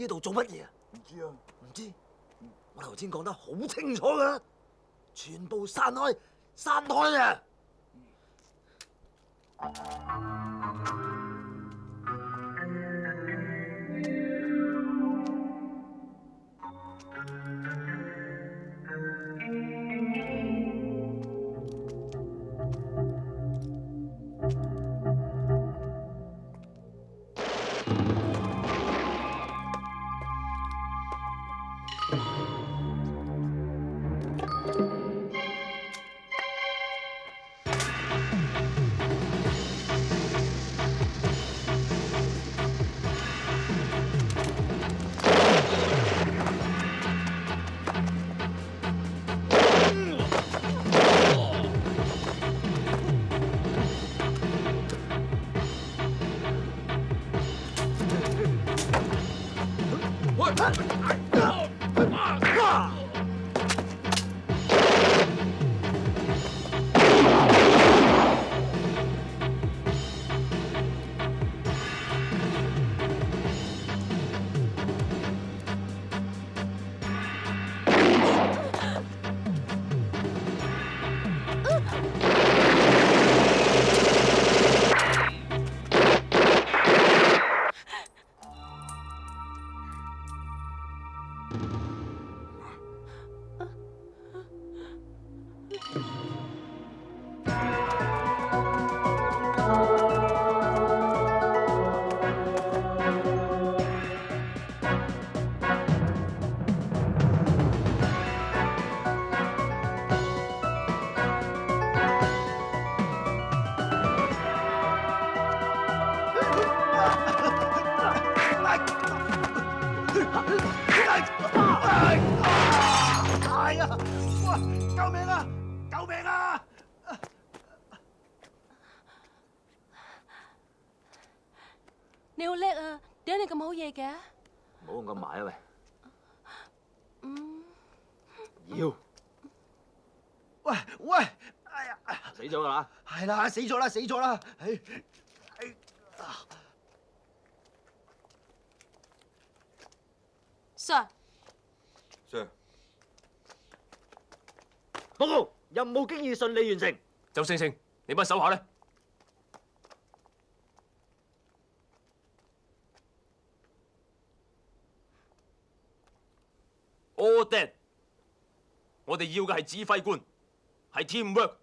度做乜嘢啊？唔知啊。唔知？我頭先講得好清楚㗎，全部散開，散開啊！係啊！哇！救命啊！救命啊！你好叻啊！點解你咁好嘢嘅？唔好咁埋啊喂！嗯。要喂喂！哎呀！死咗㗎啦！係啦，死咗啦，死咗啦！Sir， Sir，報告，任務經已順利完成。周星星，你班手下咧？ All dead。我哋要嘅係指揮官，係 teamwork，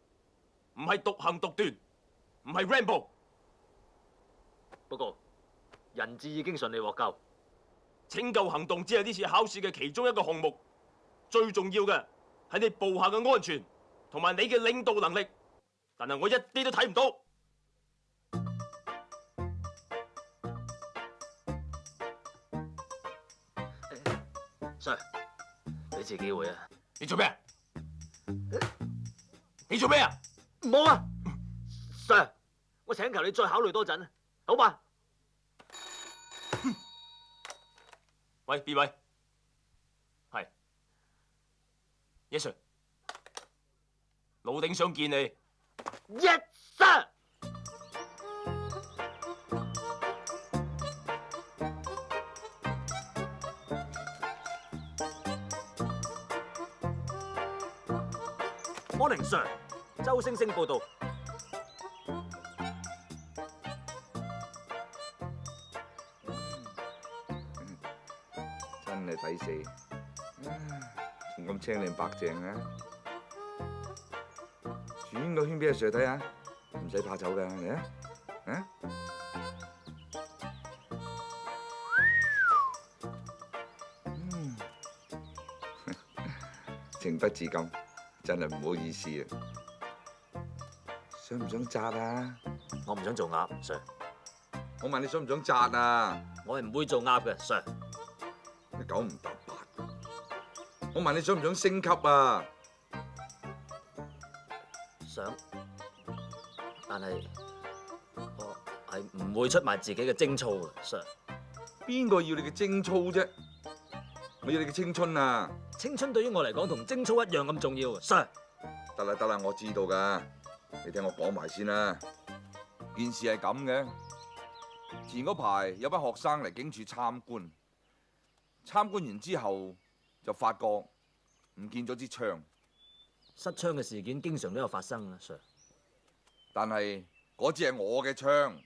唔係獨行獨斷，唔係 Rambo。報告，人質已經順利獲救。拯救行動只係呢次考試嘅其中一個項目，最重要嘅係你部下嘅安全同埋你嘅領導能力。但係我一啲都睇唔到。 Sir， 俾次機會啊！你做咩啊？你做咩啊？唔好啊 ，Sir， 我請求你再考慮多陣，好嘛？喂，B 位，係，Yes sir， 老頂想見你。Yes sir。Morning Sir， 周星星報道。真係抵死，仲咁青靚白淨啊！轉個圈俾阿 Sir 睇下，唔使怕醜噶，嚟啊！啊！情不自禁，真係唔好意思啊！想唔想紮啊？我唔想做鴨 ，Sir。我問你想唔想紮啊？我係唔會做鴨嘅 ，Sir。你九唔搭八。我問你想唔想升級啊？想，但係我係唔會出賣自己嘅貞操嘅 ，Sir。邊個要你嘅貞操啫？我要你嘅青春啊！青春對於我嚟講同貞操一樣咁重要，Sir。得啦得啦，我知道噶，你聽我講埋先啦。件事係咁嘅，前嗰排有班學生嚟警署參觀，參觀完之後就發覺唔見咗支槍，失槍嘅事件經常都有發生啊，Sir。但係嗰支係我嘅槍，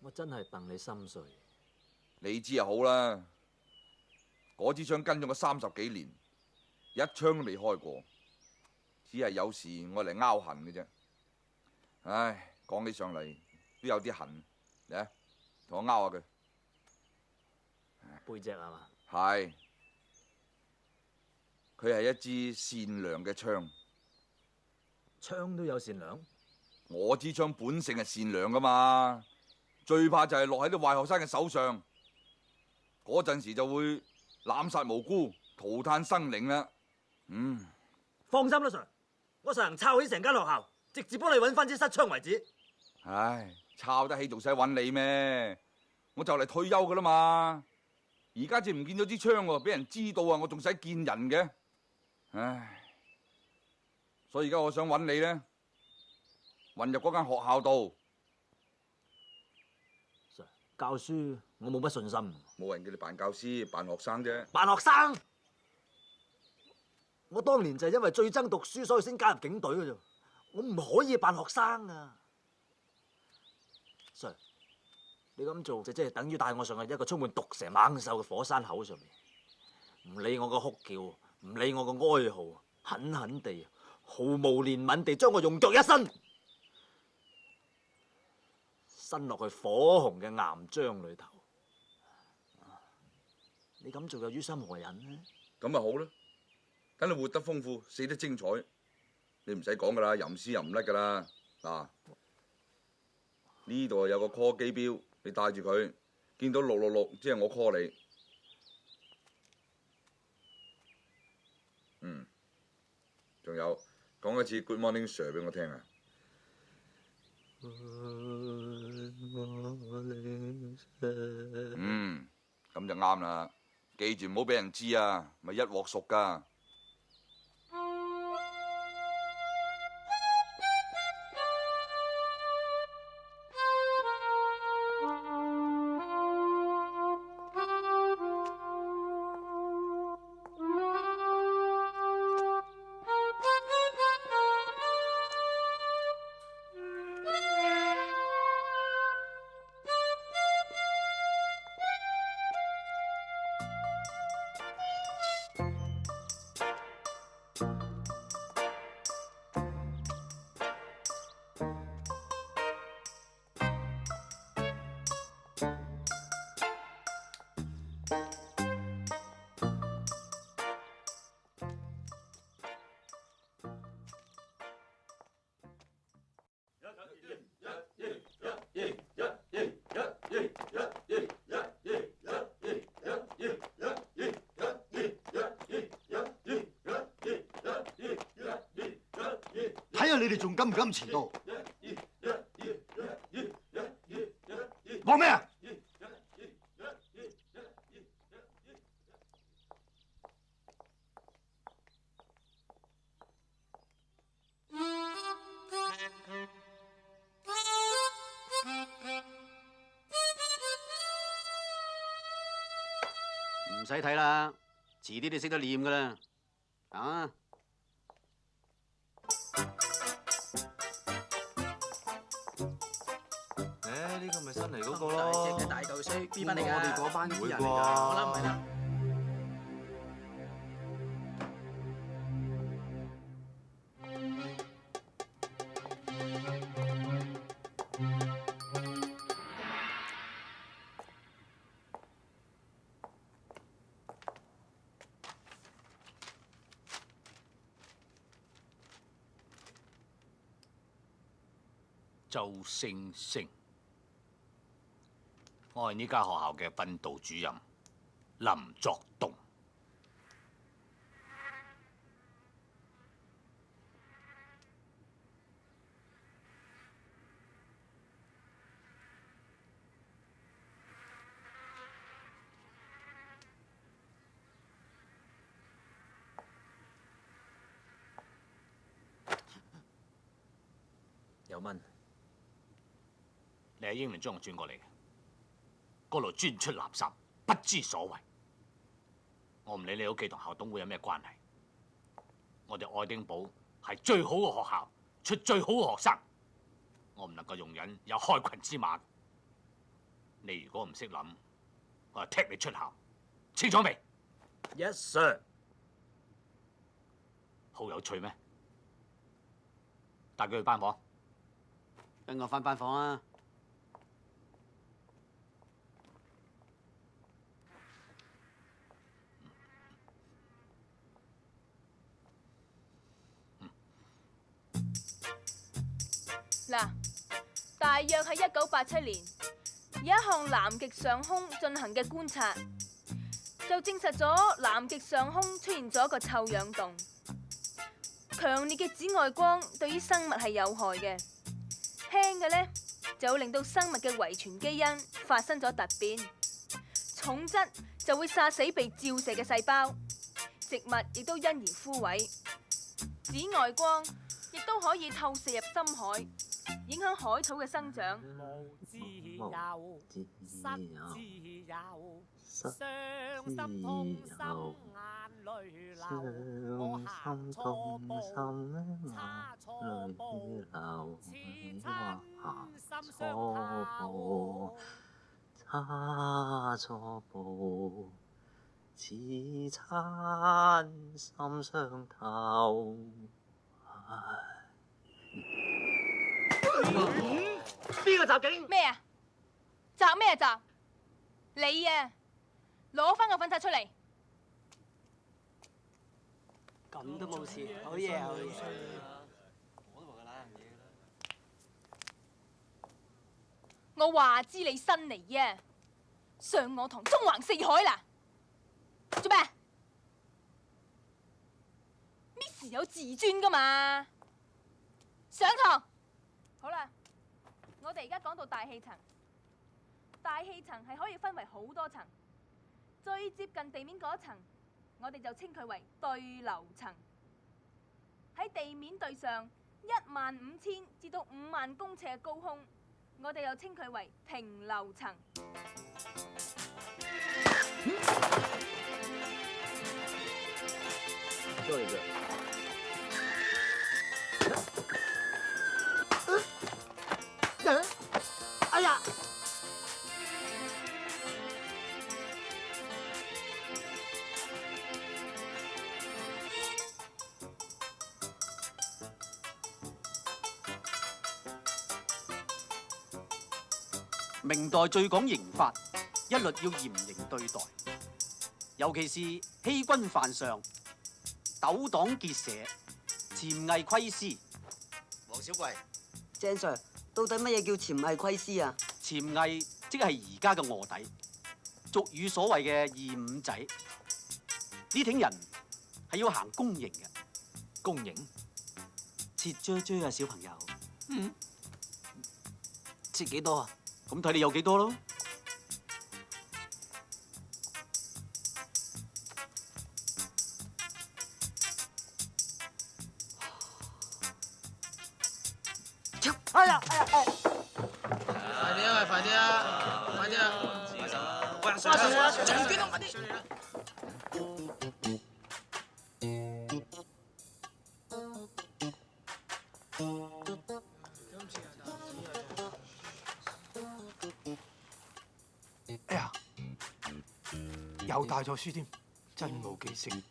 我真係戥你心碎。你知就好啦。嗰支槍跟咗我30幾年，一槍都未開過，只係有時我嚟拗痕嘅啫。唉，講起上嚟都有啲痕，嚟同我拗下佢。背脊係嘛？係，佢係一支善良嘅槍。槍都有善良？我支槍本性係善良噶嘛，最怕就係落喺啲壞學生嘅手上，嗰陣時就會濫殺無辜、塗炭生靈啦。放心啦，Sir，我實行抄起成間學校，直接幫你揾翻支失槍為止。唉，抄得起仲使揾你咩？我就嚟退休噶啦嘛。而家至唔見咗支槍喎，俾人知道啊，我仲使見人嘅。唉，所以而家我想揾你咧，混入嗰間學校度。Sir，教書我冇乜信心。冇人叫你扮教師，扮學生啫。扮學生？我當年就係因為最憎讀書，所以先加入警隊嘅啫。我唔可以扮學生啊 ，Sir。你咁做就即係等於帶我上去一個充滿毒蛇猛獸嘅火山口上面，唔理我個哭叫，唔理我個哀號，狠狠地、毫無憐憫地將我用腳一伸，伸落去火紅嘅岩漿裏頭。你咁做又於心何忍呢？咁咪好啦，等你活得豐富，死得精彩。你唔使講噶啦，吟詩又唔甩噶啦。嗱，呢度有個 call 機錶。你帶住佢，見到666，即係我 call 你。仲有講一次 Good morning sir 俾我聽啊。咁就啱啦。記住唔好俾人知啊，咪一鑊熟噶。睇下你哋仲敢唔敢遲到？講咩啊？唔使睇啦，遲啲你識得念噶啦，啊！呢個咪新嚟嗰個大咯，隻嘅大豆衰 B 班嚟㗎，我哋嗰班會人嚟㗎，我諗唔係啦。周星星，我係呢間學校嘅訓導主任林作棟。有蚊。你喺英倫將我轉過嚟嘅，嗰度專出垃圾，不知所謂。我唔理你屋企同校董會有咩關係。我哋愛丁堡係最好嘅學校，出最好嘅學生。我唔能夠容忍有害群之馬。你如果唔識諗，我就踢你出校，清楚未 ？Yes sir。好有趣咩？帶佢去班房。跟我返班房啊！嗱，大約喺1987年，有一項南極上空進行嘅觀察，就證實咗南極上空出現咗一個臭氧洞。強烈嘅紫外光對於生物係有害嘅，輕嘅呢就會令到生物嘅遺傳基因發生咗突變，重則就會殺死被照射嘅細胞，植物亦都因而枯萎。紫外光亦都可以透射入深海，影響海草嘅生長。無自由，失自由，傷心痛心眼淚流，我行錯步，差錯步，似親心傷透。差錯步，似親心傷透。邊個襲警？咩啊？襲咩襲？你啊！攞翻個粉刷出嚟！咁都冇事，好嘢好嘢。我話知你新嚟啊！上我堂中橫四海啦！做咩？Miss 有自尊噶嘛？上堂。好啦，我哋而家講到大氣層。大氣層係可以分為好多層，最接近地面嗰層，我哋就稱佢為對流層。喺地面對上15000至到5萬公尺嘅高空，我哋又稱佢為平流層。哎呀！明代最講刑法，一律要嚴刑對待，尤其是欺君犯上、糾黨結社、潛偽窺私。黃小貴，鄭 Sir， 到底乜嘢叫潛偽窺私啊？潛偽即係而家嘅臥底，俗語所謂嘅二五仔。呢挺人係要行公刑嘅。公刑？切啫啫啊，小朋友。切幾多啊？咁睇你有幾多咯。哎呀！快啲啊！快啲啊！快啲啊！快上啦！長卷啊！快啲！哎呀，又帶咗書添，真冇記性。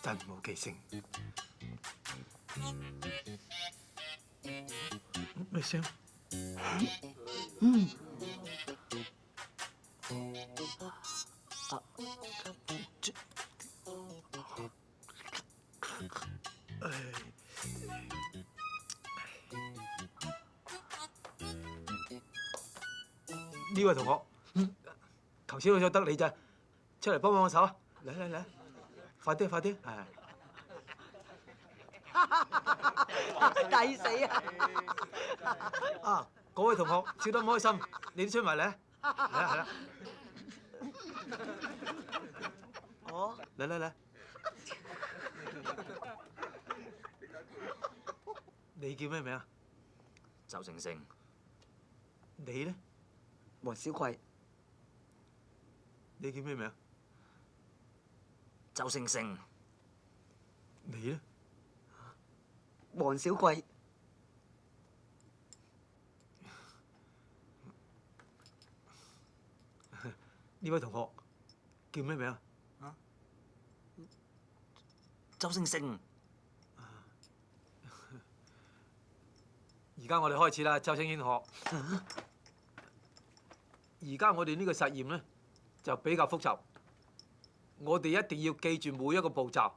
真冇記性。咩聲？呢位同學，頭先好咗得你咋，出嚟幫幫我手啊！嚟，快啲快啲，抵死啊！啊，嗰位同學笑得唔開心，你都出埋嚟，係啦。哦，嚟，你叫咩名啊？周星星，你咧？黃小貴，你叫咩名？周星星，你咧？黃小貴，呢位同學叫咩名？周星星。而家我哋開始啦，周星星同學。而家我哋呢個實驗咧就比較複雜，我哋一定要記住每一個步驟。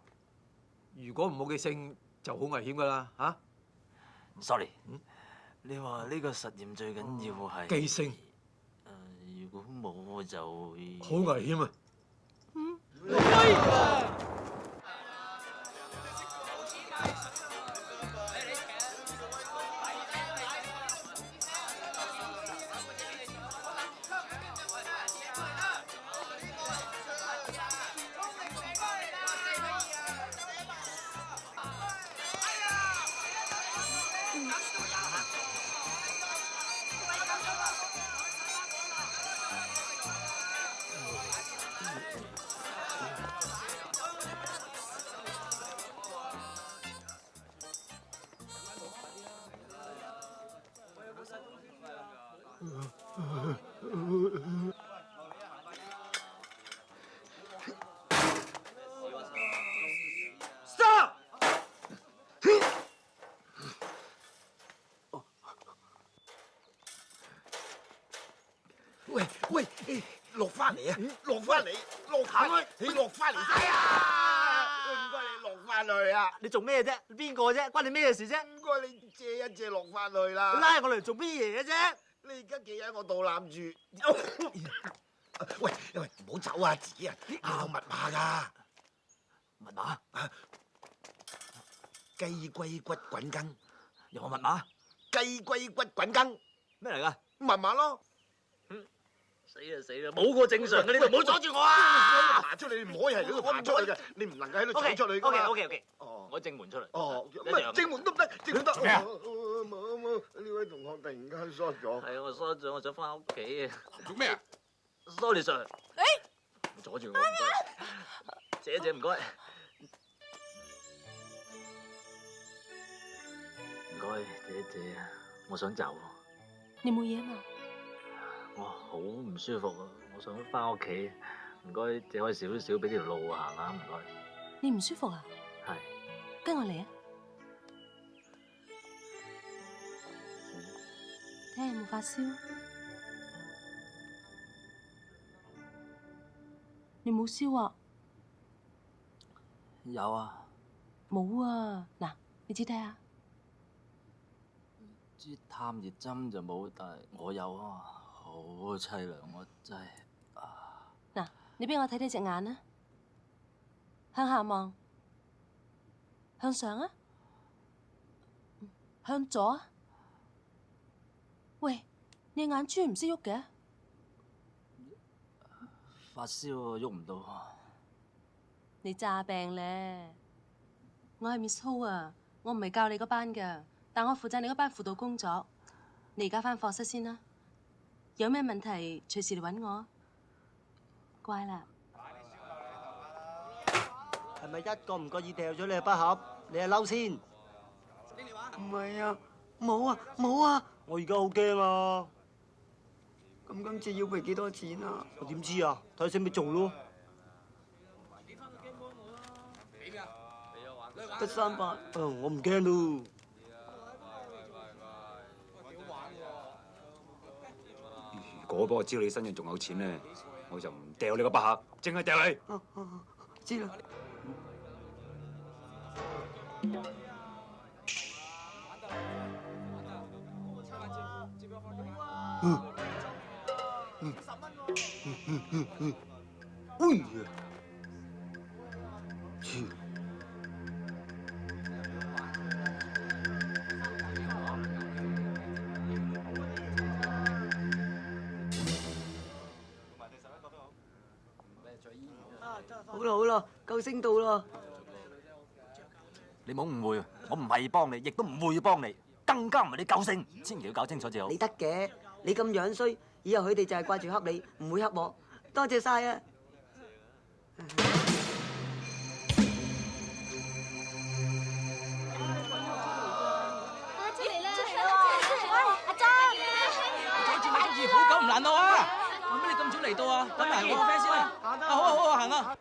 如果唔好記性，就好危險噶啦嚇。Sorry，你話呢個實驗最緊要係記性。如果冇我就好危險啊！喂，落翻嚟啊！落翻嚟，落翻去，你落翻嚟。哎呀！唔該你落翻去啊！你做咩啫？邊個啫？關你咩事啫？唔該你借一借落翻去啦。拉我嚟做乜嘢啫？你而家企喺我肚腩住。喂，唔好走啊，子啊！你有密碼㗎。密碼？雞龜骨滾羹。有我密碼？雞龜骨滾羹。咩嚟㗎？密碼咯。死啦！冇個正常嘅，你哋唔好阻住我啊！爬出嚟，你唔可以喺呢度爬出去嘅，你唔能夠喺度走出去㗎嘛。OK。哦，我正門出嚟。哦，一樣正門都唔得，正門得。做咩啊？冇，呢位同學突然間疏咗。係啊，我疏咗，我想翻屋企啊。做咩啊 ？Sorry sir。誒，阻住我，唔該。姐姐唔該。唔該，姐啊，我想走。你冇嘢嘛？我好唔舒服啊！我想翻屋企，唔該借開少少俾條路行下，唔該。你唔舒服啊？係。跟我嚟啊！睇下有冇發燒。你冇燒啊？有啊。冇啊！嗱，你指睇下。支探熱針就冇，但係我有啊。好凄涼，我真係啊！嗱，你俾我睇睇隻眼啊，向下望，向上啊，向左啊。喂，你眼珠唔識喐嘅？發燒啊，喐唔到。你詐病咧！我係 Miss Ho 啊，我唔係教你嗰班㗎，但我負責你嗰班輔導工作。你而家返課室先啦。有咩問題隨時嚟揾我，乖啦。係咪一個唔覺意掉咗你嘅筆盒？你係嬲先？唔係啊，冇啊！我而家好驚啊！咁今次要賠幾多錢啊？我點知啊？睇下使唔使做咯。得300，我唔驚咯。如果我知道你身上仲有錢咧，我就唔掉你個筆盒，淨係掉你。知啦。好啦，救星到啦！你唔好誤會，我唔係幫你，亦都唔會幫你。更加唔係你救星，千祈要搞清楚至好。你得嘅，你咁樣衰，以後佢哋就係掛住恰你，唔會恰我。多謝晒啊！好久唔難到啊！做咩你咁早嚟到啊？等埋我個 friend 先啦。好啊好啊，行啊！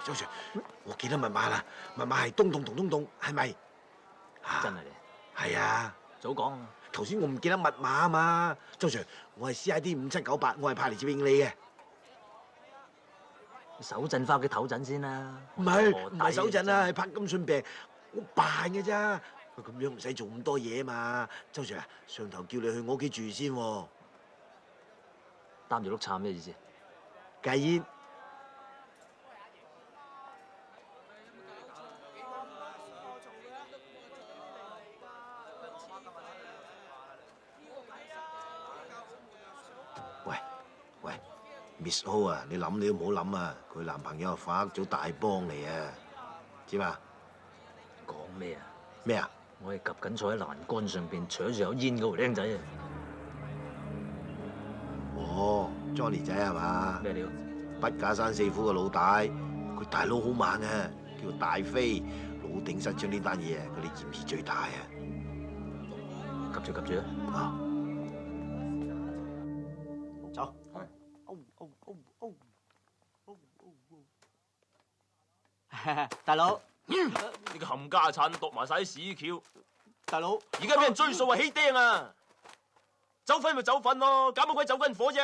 周 Sir， 我記得密碼啦，密碼係東洞，係咪？真係嘅。係啊，早講啊！頭先我唔記得密碼啊嘛，周 Sir， 我係 CID 5798，我係派嚟接應你嘅。手震翻屋企唞陣先啦。唔係手震啊，係柏金遜病，我扮嘅咋。咁樣唔使做咁多嘢嘛，周 Sir 啊，上頭叫你去我屋企住先喎。擔住碌杉咩意思？戒煙。喂 ，Miss Ho 啊，你諗你都唔好諗啊，佢男朋友係發咗大幫嚟啊，知嘛？講咩啊？咩啊？我係及緊坐喺欄杆上邊，除咗有煙嗰個僆仔啊！哦 ，Johnny 仔係嘛？咩料？筆架山四虎個老大，佢大佬好猛啊，叫大飛，老頂失將呢單嘢啊，佢哋嫌疑最大啊！及住啊！走。大佬，你個冚家鏟度埋晒啲屎橋，大佬，而家俾人追數啊，起釘啊！走粉咪走粉咯，搞乜鬼走軍火啫？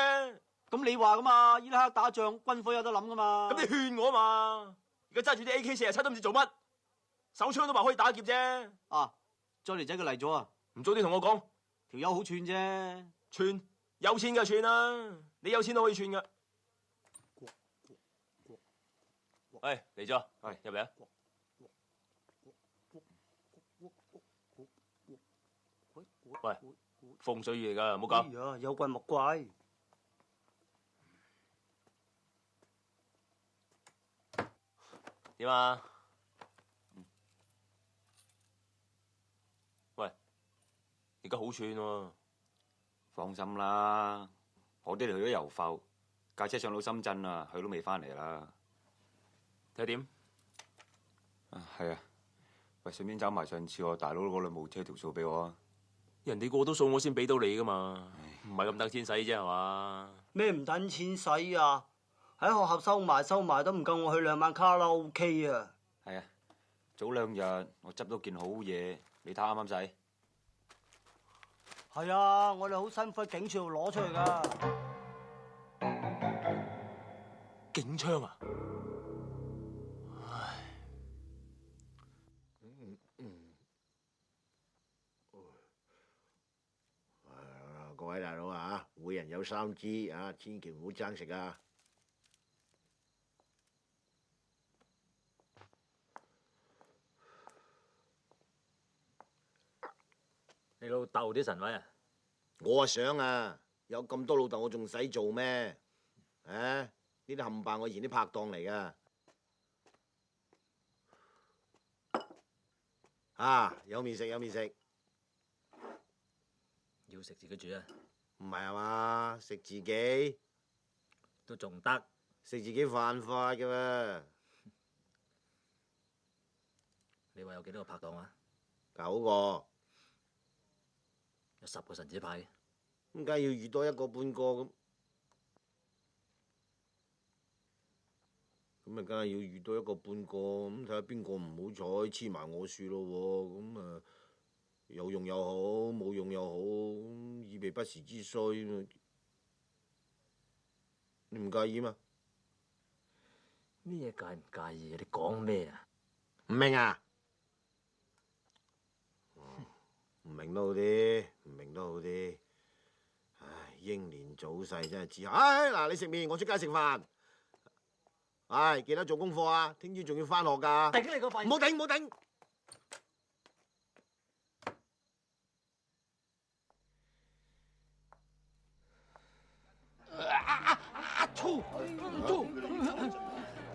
咁你話噶嘛？依家打仗軍火有得諗噶嘛？咁你勸我嘛？而家揸住啲 AK47都唔知做乜，手槍都話可以打劫啫。啊，Johnny仔佢嚟咗啊！唔早啲同我講，條友好串啫。串有錢就串啦，你有錢都可以串噶。喂，嚟咗，喂，入嚟啊！喂，風水嘢嚟㗎，唔好搞。哎呀，有怪莫怪。點啊？喂，而家好串喎。放心啦，我爹哋去咗遊埠，架車上到深圳啦，佢都未翻嚟啦。睇下點？係啊，喂，順便找埋上次我大佬嗰兩部車條數俾我啊！人哋過到數我先俾到你噶嘛，唔係咁等錢使啫係嘛？咩唔等錢使啊？喺學校收埋都唔夠我去2晚卡拉 OK 啊！係啊，早2日我執到件好嘢，你睇啱唔啱使？係啊，我哋好辛苦喺警署度攞出嚟噶。警槍啊！各位大佬啊，每人有3支啊，千祈唔好爭食啊！你老豆啲神位啊？我啊想啊，有咁多老豆，我仲使做咩？啊，呢啲冚唪我以前啲拍檔嚟噶。啊，有面食有面食。要食自己煮啊？唔係啊嘛，食自己都仲得，食自己犯法嘅喎。你話有幾多個拍檔啊？9個，有10個神子派嘅，咁梗係要遇多1個半個咁，咁咪梗係要遇多1個半個，咁睇下邊個唔好彩黐埋我樹咯喎，咁啊有用又好，冇用又好，以備不時之需。你唔介意嘛？咩介唔介意啊？你講咩啊？唔明啊？唔明都好啲，唔明都好啲。唉，英年早逝真係知。唉，嗱，你食麵，我出街食飯。唉，記得做功課啊！聽朝仲要返學㗎。頂你個肺！唔好頂，唔好頂。粗！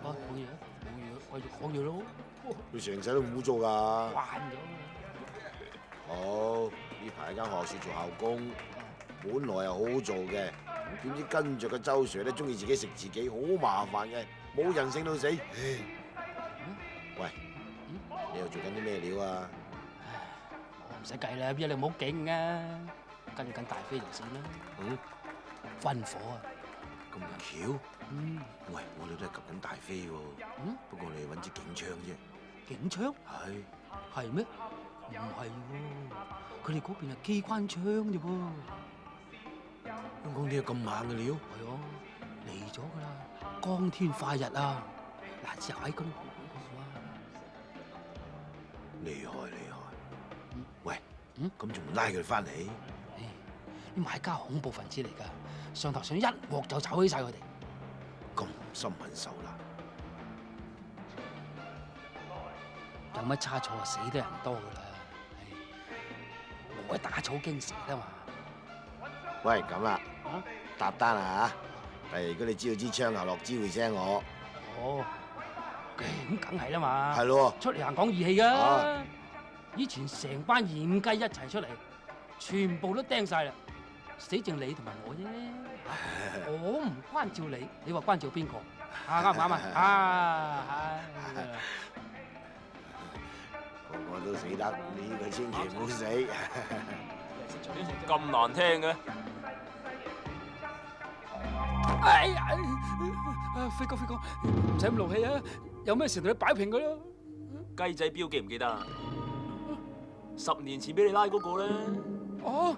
冇嘢，我要講嘢咯。佢成世都污糟㗎。慣咗。好，呢排喺間學校做校工，本來又好好做嘅，點知跟着個周 Sir 咧，中意自己食自己，好麻煩嘅，冇人性到死。喂，你又做緊啲咩料啊？我唔使計啦，邊有你咁勁啊？跟緊大飛條線啦。軍火啊！咁巧？喂，我哋都係及緊大飛喎。不過我哋揾支警槍啫。警槍？係咩？唔係喎，佢哋嗰邊係機關槍啫噃。香港點有咁猛嘅料？係啊，嚟咗㗎啦，光天化日啊！嗱，之後喺咁厲害厲害。喂，咁仲唔拉佢哋翻嚟？啲買家恐怖分子嚟㗎，上頭想一鑊就炒起晒佢哋。咁心狠手辣，有乜差錯死得人多㗎啦。冇得打草驚蛇啦嘛。喂，咁啦，搭單啦嚇。第日如果你知道支槍後落知會聲我。哦，咁梗係啦嘛。係咯。出嚟行講義氣㗎。以前成班鹽雞一齊出嚟，全部都釘晒啦，死剩你同埋我啫。我唔關照你，你話關照邊個？啱唔啱啊？個個都死得，你佢千祈唔好死。咁難聽嘅。哎呀！飛哥，唔使咁勞氣啊！有咩事同你擺平佢咯。雞仔標記唔記得啊？10年前俾你拉嗰個咧。哦。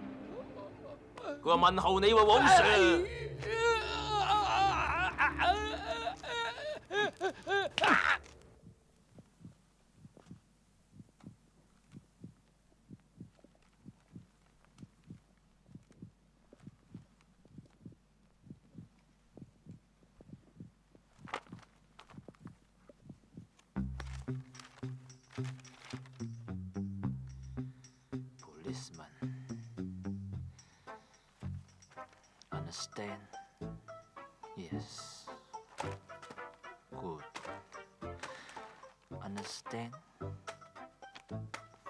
佢話問候你喎，黃 Sir。Policeman, understand? Yes. Good. Understand?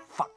Fuck.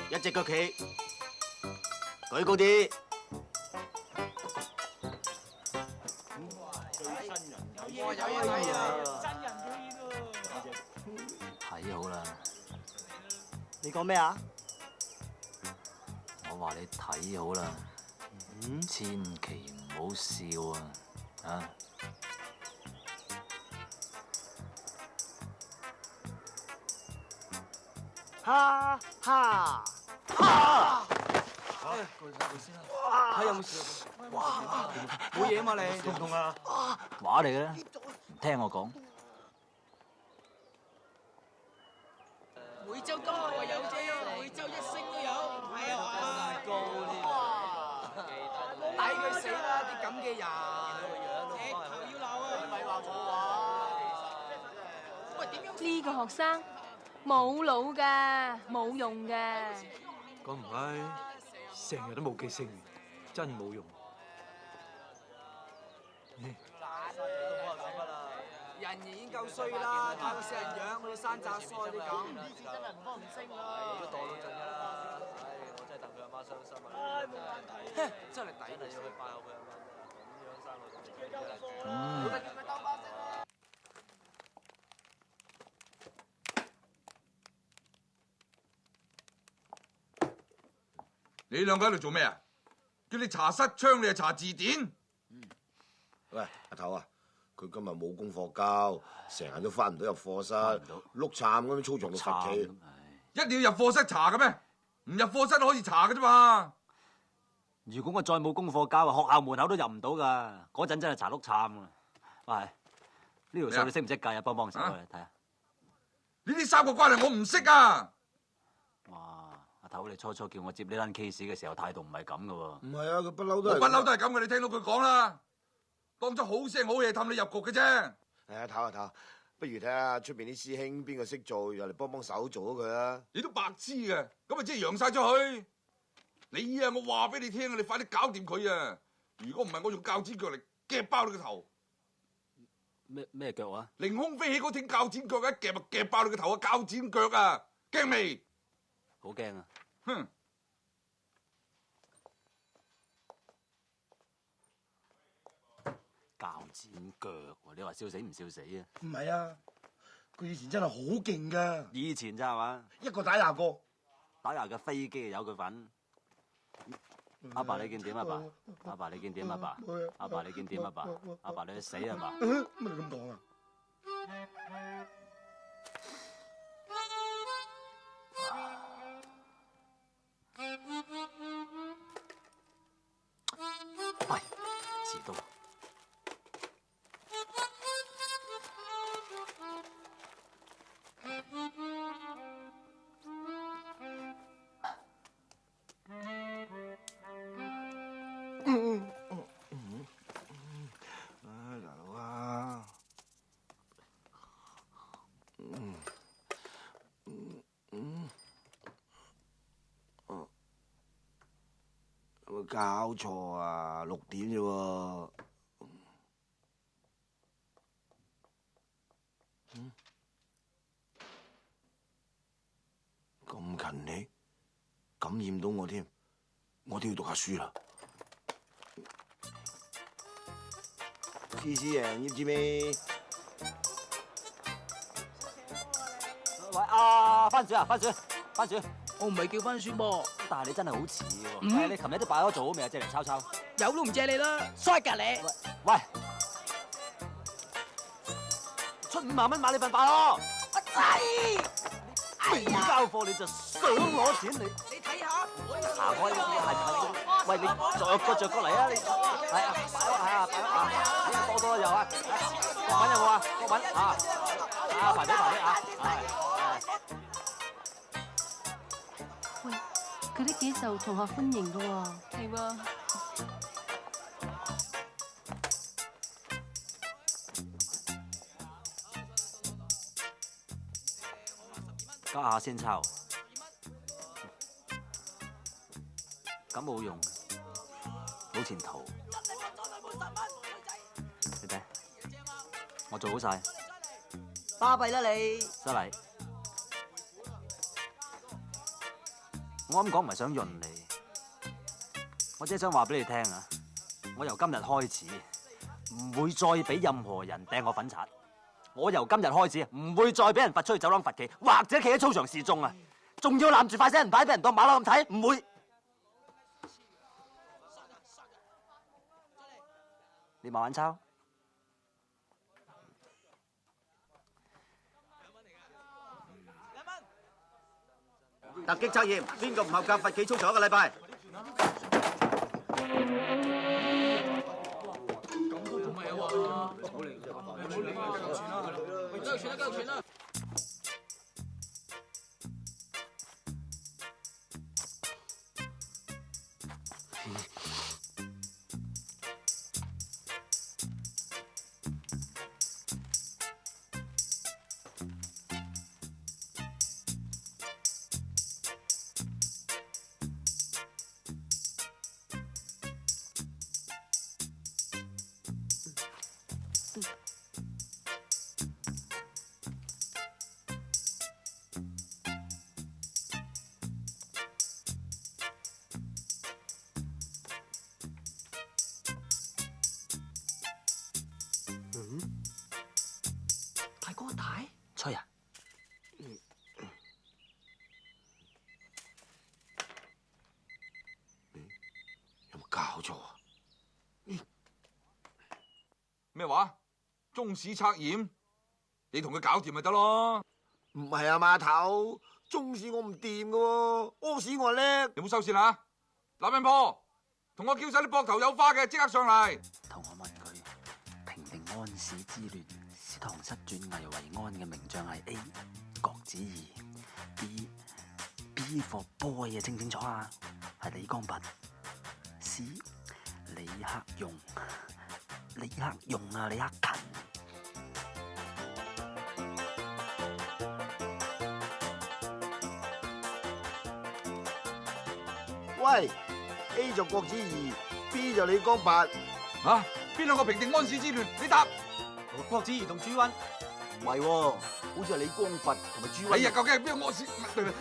一隻腳企，舉高啲。睇好啦，你講咩啊？我話你睇好啦，千祈唔好笑啊！哈哈哈！睇有冇事啊？冇嘢嘛你？痛唔痛啊？話嚟嘅啦，唔聽我講。每週都話有啫，每週1星都有，係啊！咁高添，抵佢死啦！啲咁嘅人，直頭要鬧啊！咪話我喂，點樣？呢個學生冇腦㗎，冇用㗎。咁唔係，成日都冇記性，真冇用。人已經夠衰啦，太過死人樣，我哋山楂腮啲咁。以前真係唔方唔升啊！都墮到盡㗎啦！我真係戥佢阿媽傷心啊！冇問題，真係抵你要去拜下佢阿媽，咁樣生個仔。冇得叫佢兜巴星啦！你兩個喺度做咩啊？叫你查失槍，你係查字典？喂，阿頭啊，佢今日冇功課交，成日都翻唔到入課室，碌杉咁樣操場度罰企。一定要入課室查嘅咩？唔入課室都可以查嘅啫嘛。如果我再冇功課交，學校門口都入唔到噶。嗰陣真係查碌杉啊！喂，呢條數你識唔識計啊？幫幫手啊！睇下。呢啲三角關係我唔識啊！哇，阿頭你初初叫我接呢單 case 嘅時候態度唔係咁噶喎。唔係啊，佢不嬲都係。我不嬲都係咁嘅，你聽到佢講啦，當咗好聲好氣氹你入局嘅啫。係啊，頭，不如睇下出邊啲師兄邊個識做，又嚟幫手做咗佢啊！你都白痴嘅，咁咪即係揚晒出去。你啊，我話俾你聽啊，你快啲搞掂佢啊！如果唔係，我用鉸剪腳嚟夾爆你個頭。咩腳啊？凌空飛起嗰挺鉸剪腳一夾就夾爆你個頭啊！鉸剪腳啊，驚未？好驚啊！哼！鉸剪腳喎，你話笑死唔笑死啊？唔係啊，佢以前真係好勁噶。以前咋係嘛？一個打廿個，打廿架飛機有佢份。阿爸你見點啊爸？阿爸你見點啊爸？阿爸你見點啊爸？阿爸你去死啊爸？乜你咁講啊？喂，遲到。有冇搞錯啊？6點啫喎。咁勤力，感染到我添，我都要讀下書啦。思人要知咩？喂，番薯啊，番薯，我唔係叫番薯噃，但係你真係好似喎。你琴日都擺咗做好未啊？借嚟抄抄。有都唔借你啦，衰㗎你！喂，出5萬蚊買你份飯咯。我仔，未交貨你就想攞錢你？你睇下，行開呢啲係喂，你着過嚟啊！你係啊，擺啊，多有啊！國品有冇啊？國品排隊啊！喂，佢都幾受同學歡迎噶喎。係喎。家下先抄，咁冇用，冇前途。你睇，我做好晒。巴閉啦你！失禮。我咁講唔係想潤你，我只係想話俾你聽啊！我由今日開始唔會再俾任何人掟我粉刷。我由今日開始唔會再俾人罰出去走廊罰企，或者企喺操場示眾啊！仲要攬住塊死人牌俾人當馬騮咁睇，唔會。你慢慢抄。突擊測驗，邊個唔合格罰企操場1個禮拜？搞錯啊？咩話？中史測驗，你同佢搞掂咪得咯？唔係啊，碼頭，中史我唔掂噶喎，屙屎我叻。你冇收線啦！男人婆，同我叫晒啲膊頭有花嘅，即刻上嚟。同我問佢平定安史之亂，使唐室轉危為安嘅名將係 A 郭子儀 ，B for boy 啊，清唔清楚啊？係李光弼 ，C 李克用啊，李克勤。喂 ，A 就郭子儀 ，B 就李光弼。啊，邊兩個平定安史之亂？你答。郭子儀同朱溫。唔係喎，好似係李光弼同埋朱溫。哎呀，究竟係邊個安史？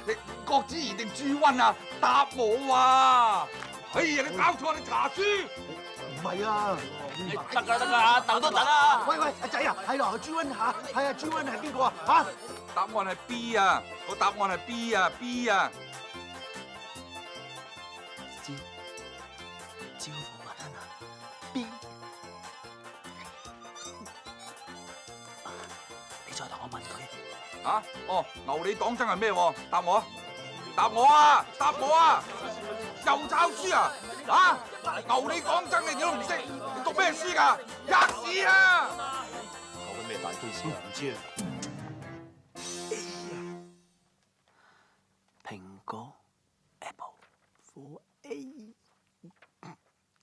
你郭子儀定朱溫啊？答我啊！哎呀，你搞錯，你查書。唔係啊。得啦，等都等啦。喂，阿仔啊，係咯，朱溫嚇，係啊，朱溫係邊個啊？嚇？答案係 B 啊，個答案係 B 啊 ，B 啊。招呼雲啊 ，B。你再同我問佢。啊？哦，牛李黨爭係咩？答我啊！答我啊！答我啊！又抄書啊！啊！牛李黨爭你都唔識，你讀咩書㗎？吔屎啊！講緊咩大 case 啊？唔知啊。蘋果 Apple for A。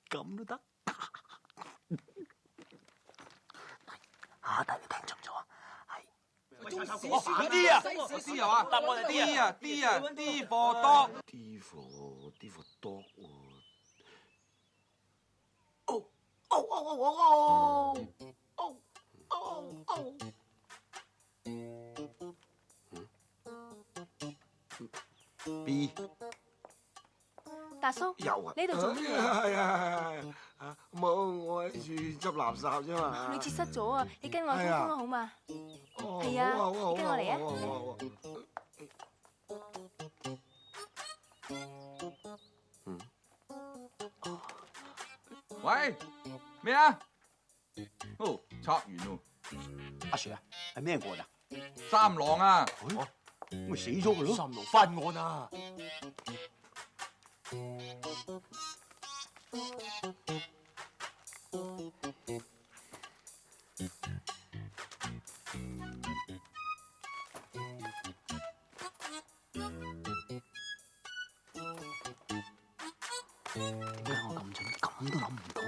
咁都得？下題你聽錯咗啊？係 D 啊 ，D 啊嘛？答案係 D 啊 ，D 啊 ，D for dog。D for dog 喎。B。大叔，有啊，呢度做咩啊？係啊，冇，我喺處執垃圾啫嘛。你截失咗啊！你跟我通風啊，好嘛？係啊，你跟我嚟啊！喂，咩啊？哦，測完咯。阿 Sir 啊，係咩案啊？三郎啊！咪死咗佢咯！三郎翻案啊！點解我咁蠢，咁都諗唔到？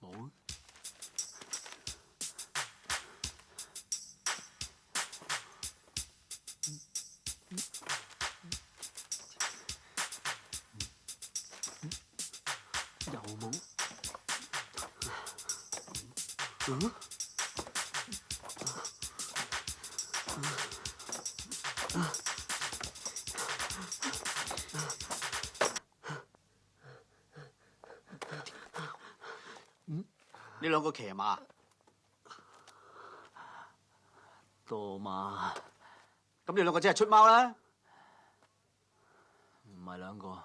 冇。又冇。嗯？呢兩個騎馬，墮馬。咁你兩個即係出貓啦？唔係兩個，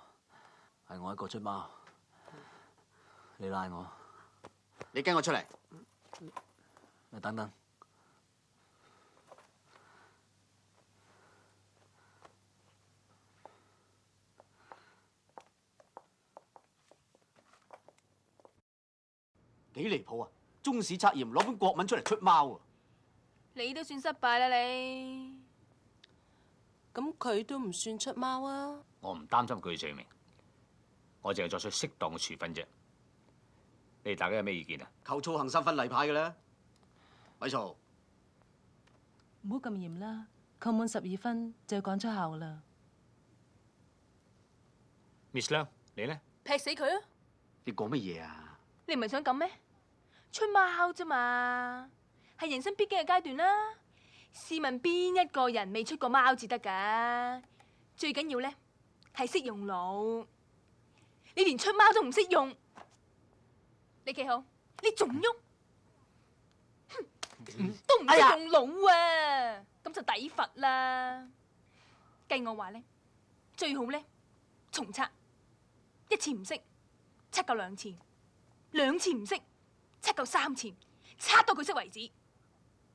係我一個出貓。你拉我，你跟我出嚟。你等等。幾離譜啊！中史測驗攞本國文出嚟出貓啊！你都算失敗啦你。咁佢都唔算出貓啊！我唔擔心佢嘅罪名，我淨係作出適當嘅處分啫。你哋大家有咩意見啊？扣操行3分例牌嘅咧，咪嘈！唔好咁嚴啦，扣滿12分就要趕出校啦。 Miss 梁，你咧？劈死佢啊！你講乜嘢啊？你唔係想咁咩？出貓啫嘛，係人生必經嘅階段啦。試問邊一個人未出過貓至得㗎？最緊要咧係識用腦。你連出貓都唔識用，你企好，你仲喐？都唔識用腦啊，咁就抵罰啦。計我話咧，最好咧重測，一次唔識，測夠2次，2次唔識，測夠3次，測到佢識為止。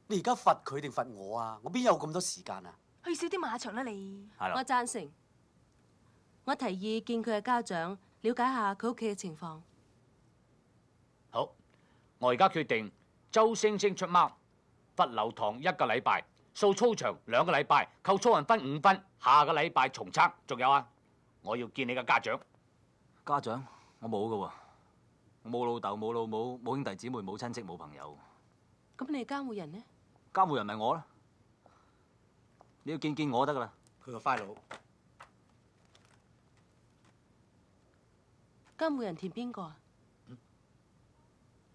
你而家罰佢定罰我啊？我邊有咁多時間啊？去少啲馬場啦你。我贊成。我提議見佢嘅家長，了解下佢屋企嘅情況。好，我而家決定周星星出貓，罰留堂1個禮拜，掃操場2個禮拜，扣操運分5分。下個禮拜重測。仲有啊，我要見你嘅家長。家長，我冇噶喎，我冇老豆，冇老母，冇兄弟姊妹，冇親戚，冇朋友。咁你監護人呢？監護人咪我啦，你要見我得噶啦。佢個 file。監護人填邊個啊？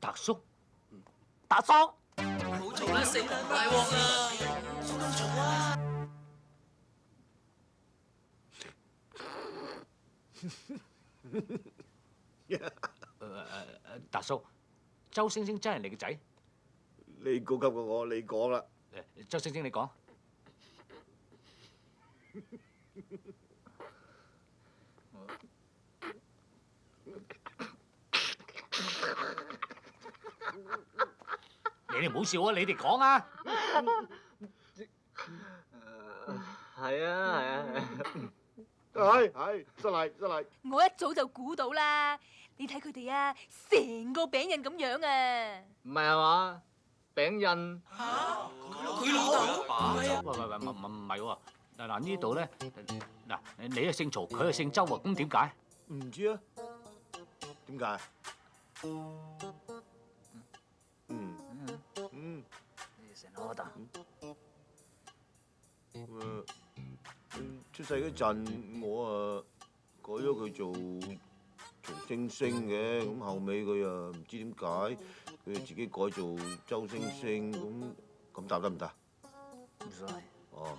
達叔。達叔。好做啦，死大鑊啦！速啲做啊！達叔，周星星真係你嘅仔？你高級過我，你講啦。周星星，你講。你哋唔好笑啊！你哋講啊！係啊，係，失禮。我一早就估到啦，你睇佢哋啊，成個餅印咁樣啊！唔係啊嘛，餅印。佢老豆。喂，唔係喎。嗱呢度咧，嗱你係姓曹，佢係姓周喎，咁點解？唔知啊，點解？成我得。出世嗰陣，我啊改咗佢做星星嘅，咁後尾佢啊唔知點解，佢自己改做周星星，咁答得唔得？唔使。哦，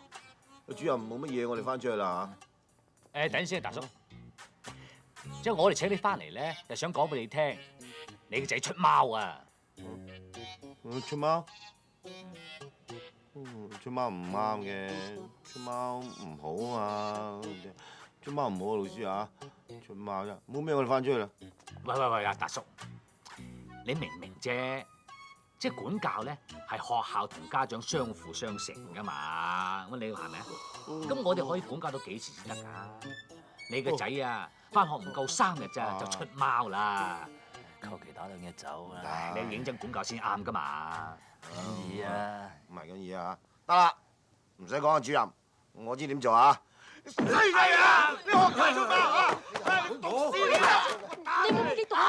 主任冇乜嘢，我哋翻出去啦嚇。等陣先，達叔。即係我哋請你翻嚟咧，就想講俾你聽，你個仔出貓啊！出貓？出貓唔啱嘅，出貓唔好啊嘛，出貓唔好啊，老師啊，出貓啫，冇咩我哋翻出去啦。喂，阿達叔，你明唔明啫？即係管教咧，係學校同家長相輔相成噶嘛，咁你係咪啊？咁我哋可以管教到幾時先得㗎？你個仔啊，翻學唔夠3日咋，就出貓啦，求其打2日走啦。你要認真管教先啱㗎嘛。緊要啊，唔係緊要啊，得啦，唔使講啊，主任，我知點做啊。衰仔啊！你學佢做咩啊？讀書啊！你冇激動啊！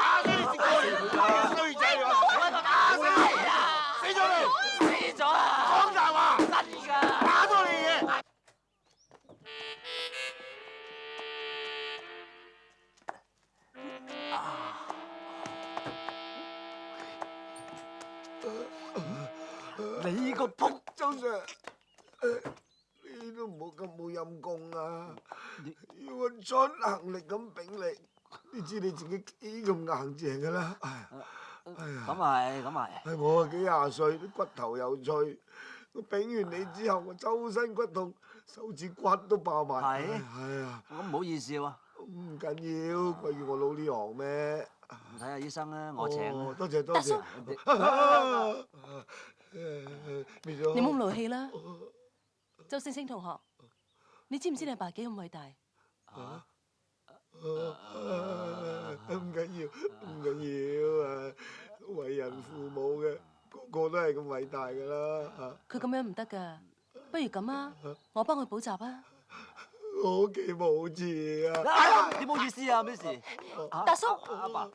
衰仔啊！打死你啊！死咗你！死咗啊！講大話！真㗎！打咗你嘅！你個仆周 Sir， 你都唔好咁冇陰功啊！要我出行力咁炳你，你知你自己幾咁硬淨噶啦！哎呀，咁係。係我啊幾廿歲，啲骨頭又脆，我炳完你之後，我周身骨痛，手指骨都爆埋。係啊，我唔好意思喎。唔緊要，貴於我老呢行咩？睇下醫生啦，我請啊。多謝。達叔，你冇咁勞氣啦。周星星同學，你知唔知你阿爸幾咁偉大？唔緊要啊！為人父母嘅個個都係咁偉大噶啦。佢咁樣唔得㗎，不如咁啊，我幫佢補習啊。我屋企冇字啊！你冇意思啊，咩事？達叔，阿爸，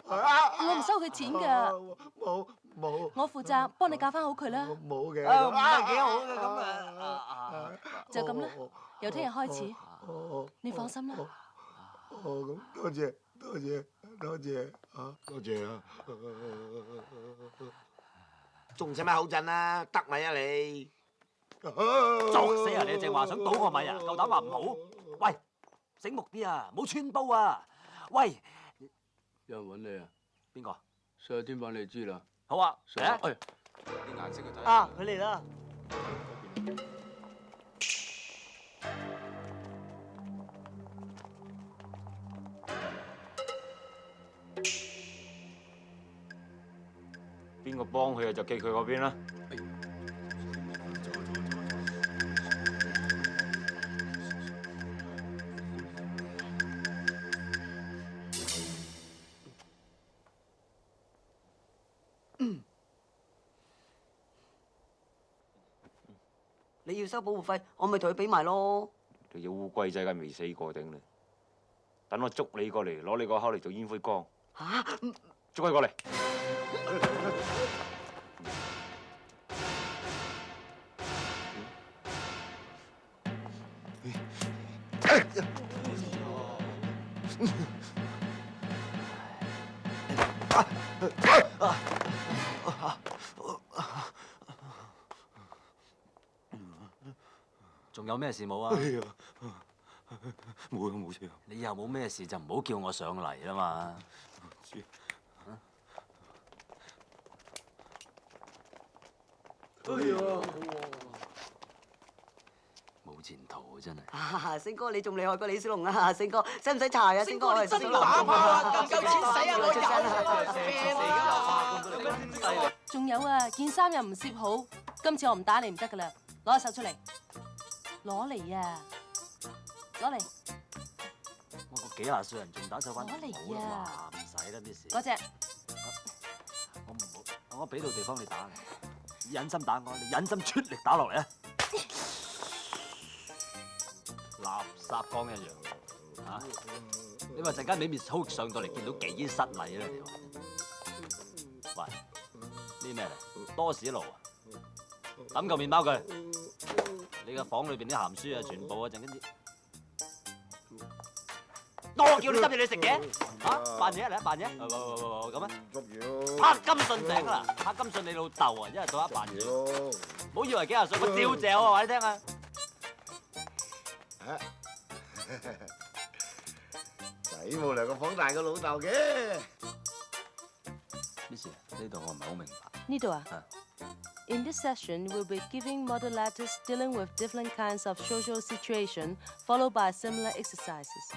我唔收佢錢㗎。冇。我負責幫你教翻好佢啦。冇嘅。唔係幾好嘅咁啊！就咁啦，由聽日開始，你放心啦。咁多謝啊！多謝啊！仲使乜口震啊？得咪啊你！作死啊！你正話想倒我米啊？夠膽話唔好？喂，醒目啲啊，冇穿煲啊！喂，有人揾你啊？邊個？上天揾你知啦。好啊，上。啲顏色嘅睇啊，佢嚟啦！邊個幫佢啊就記佢嗰邊啦。你要收保護費，我咪同佢俾埋咯。你隻烏龜仔梗係未死過頂你，等我捉你過嚟，攞你個口嚟做煙灰缸。嚇！捉佢過嚟。仲有咩事冇啊？冇啊，冇事啊。你以後冇咩事就唔好叫我上嚟啦嘛。哎呀！冇前途啊，真係。啊，星哥你仲厲害過李小龍啊！星哥，使唔使查啊？星哥，我係真打炮啊！咁夠錢使啊！我有。仲有啊，件衫又唔攝好，今次我唔打你唔得噶啦，攞隻手出嚟，攞嚟啊，攞嚟，我個幾廿歲人仲打手翻攞嚟啊！唔使啦啲事。嗰隻，我俾到地方你打，你忍心打我，你忍心出力打落嚟啊！垃圾缸一樣嚇！你話陣間俾 Miss Ho 上到嚟見到幾失禮啦！你話，喂，呢咩嚟？多士爐啊！抌嚿麵包佢。你個房裏邊啲鹹書啊，全部啊，陣跟住。我叫你執嘢你食嘅嚇，扮嘢嚟啊，扮嘢，咁啊，拍金信頂啦，拍金信你老豆啊，一日到黑扮嘢，唔好以為幾廿歲我照嚼啊，話你聽啊！仔冇兩個房大過老豆嘅。咩事？呢度我唔係好明白。呢度啊？In this session, we'll be giving model letters dealing with different kinds of social situation, followed by similar exercises.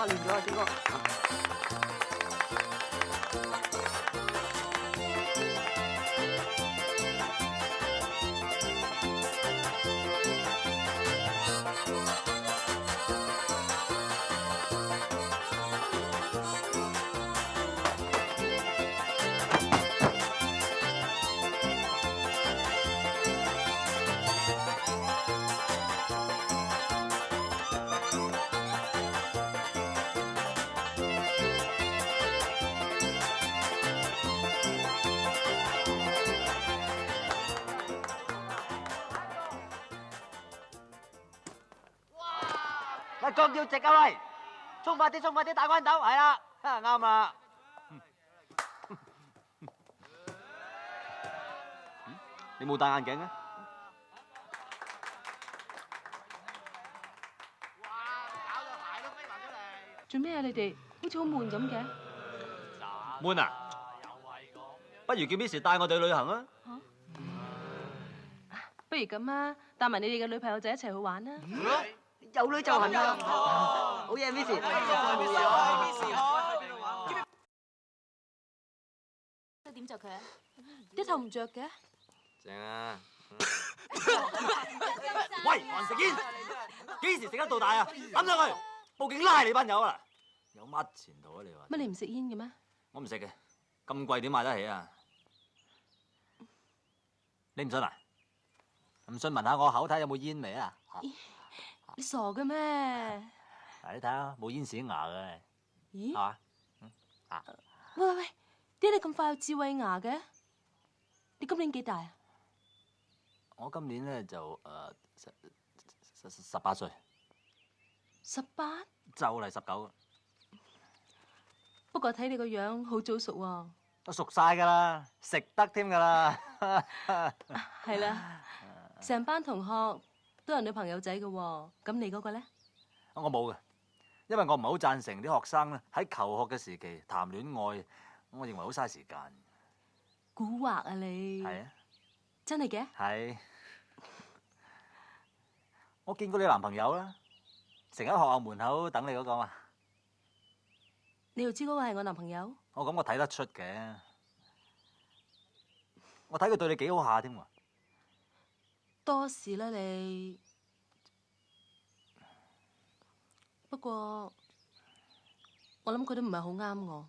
亂咗啊，星哥！江要直啊喂！衝快啲，衝快啲，打關鬥，係啦，啱啦。你冇戴眼鏡嘅？做咩啊？你哋好似好悶咁嘅。悶啊！不如叫 Miss 帶我哋去旅行啊！不如咁啊，帶埋你哋嘅女朋友仔一齊去玩啦！有女就行啦！好嘢，Miss。點着佢啊？啲頭唔着嘅。正啊！喂，還食煙？幾時食得到大啊？抌上去！報警拉你班友啦！有乜前途啊？你話？乜你唔食煙嘅咩？我唔食嘅，咁貴點買得起啊？你唔信啊？唔信聞下我口睇有冇煙味啊？你傻嘅咩？嗱，你睇下冇煙屎牙嘅，咦？係嘛？喂，點解你咁快有智慧牙嘅？你今年幾大啊？我今年咧就18歲， 18？就嚟19。不過睇你個樣好早熟喎。都熟晒㗎啦，食得添㗎啦。係啦，成班同學都有女朋友仔嘅喎，咁你嗰個咧？我冇嘅，因為我唔係好贊成啲學生咧喺求學嘅時期談戀愛，我認為好嘥時間。蠱惑啊你！係啊，真係嘅？係。我見過你男朋友啦，成日喺學校門口等你嗰個嘛。你又知嗰個係我男朋友？我咁我睇得出嘅，我睇佢對你幾好下添喎。多事啦你。不過我諗佢都唔係好啱我。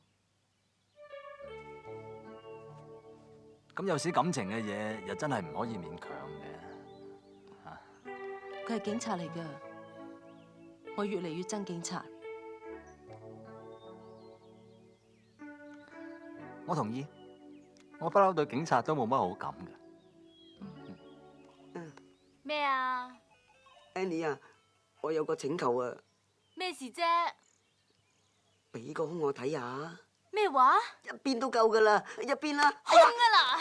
咁有時感情嘅嘢又真係唔可以勉強嘅。佢係警察嚟㗎，我越嚟越憎警察。我同意，我不嬲對警察都冇乜好感嘅。咩啊 Annie 啊，我有個請求啊，咩事啫？俾個胸我睇下。咩話？一邊都夠噶啦，一邊啦。空啊嗱！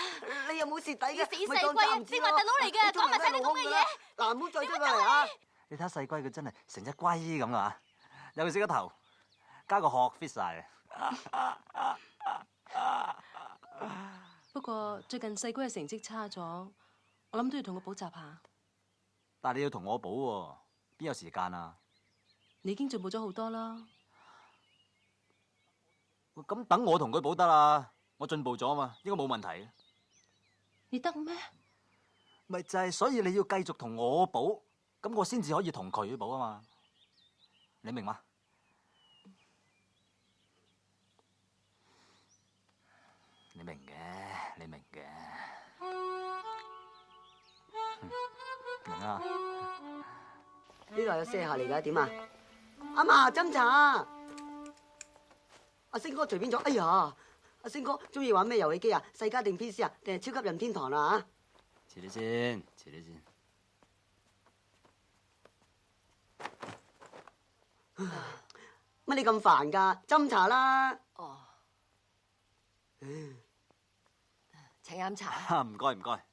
你又冇蝕底嘅，死細龜啊！正話大佬嚟嘅，講埋晒啲咁嘅嘢。嗱，唔好再出過嚟啊！你睇下細龜佢真係成隻龜咁啊！尤其是個頭，加個殼 fit 晒嘅。不過最近細龜嘅成績差咗，我諗都要同佢補習下。但係你要同我補喎，邊有時間啊？你已經進步咗好多啦。咁等我同佢補得啦，我進步咗嘛，應該冇問題。你得咩？咪就係，所以你要繼續同我補，咁我先至可以同佢補啊嘛。你明嗎？你明嘅，你明嘅。明啊！呢度有卸下嚟㗎，點啊？阿嫲斟茶。阿星哥隨便咗，哎呀！阿星哥中意玩咩遊戲機啊？世嘉定 PC 啊？定係超級任天堂啊？遲啲先，遲啲先。乜你咁煩㗎？斟茶啦。哦。請飲茶。唔該唔該。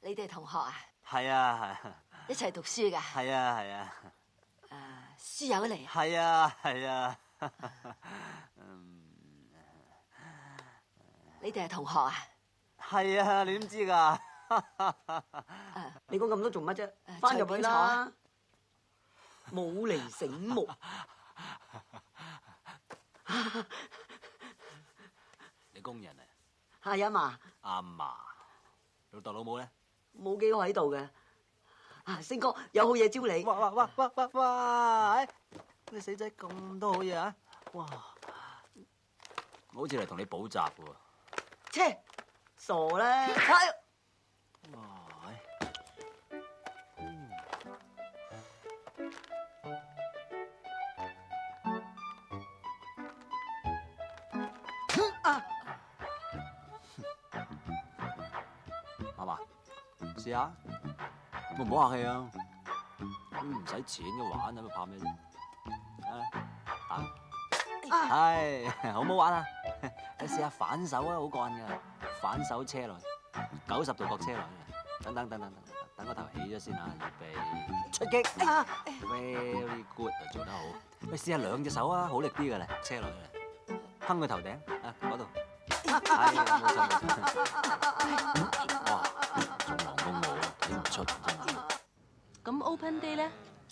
你哋同學啊？係啊係。一齊讀書㗎？係啊係啊。書友嚟。係啊係啊。你哋係同學啊？係啊，你點知㗎？你講咁多做乜啫？翻入去啦。冇嚟醒目。你工人啊？係啊嘛。阿嫲，老豆老母咧？冇幾個喺度嘅。星哥有好嘢招你。哇！你死仔咁多好嘢啊！哇！我好似嚟同你補習嘅喎。切，傻啦！阿嫲，試下，唔好客氣啊！唔使錢嘅玩，有乜怕咩啫？係，好唔好玩啊？你試下反手啊，好幹㗎！反手車落去，90度角車落去，等個頭起咗先啊！預備出擊！Very good 啊，做得好！你試下兩隻手啊，好力啲㗎啦，車落去，哼個頭頂啊嗰度。係，冇錯。哇，仲忙過我，睇唔出。咁 Open Day 咧，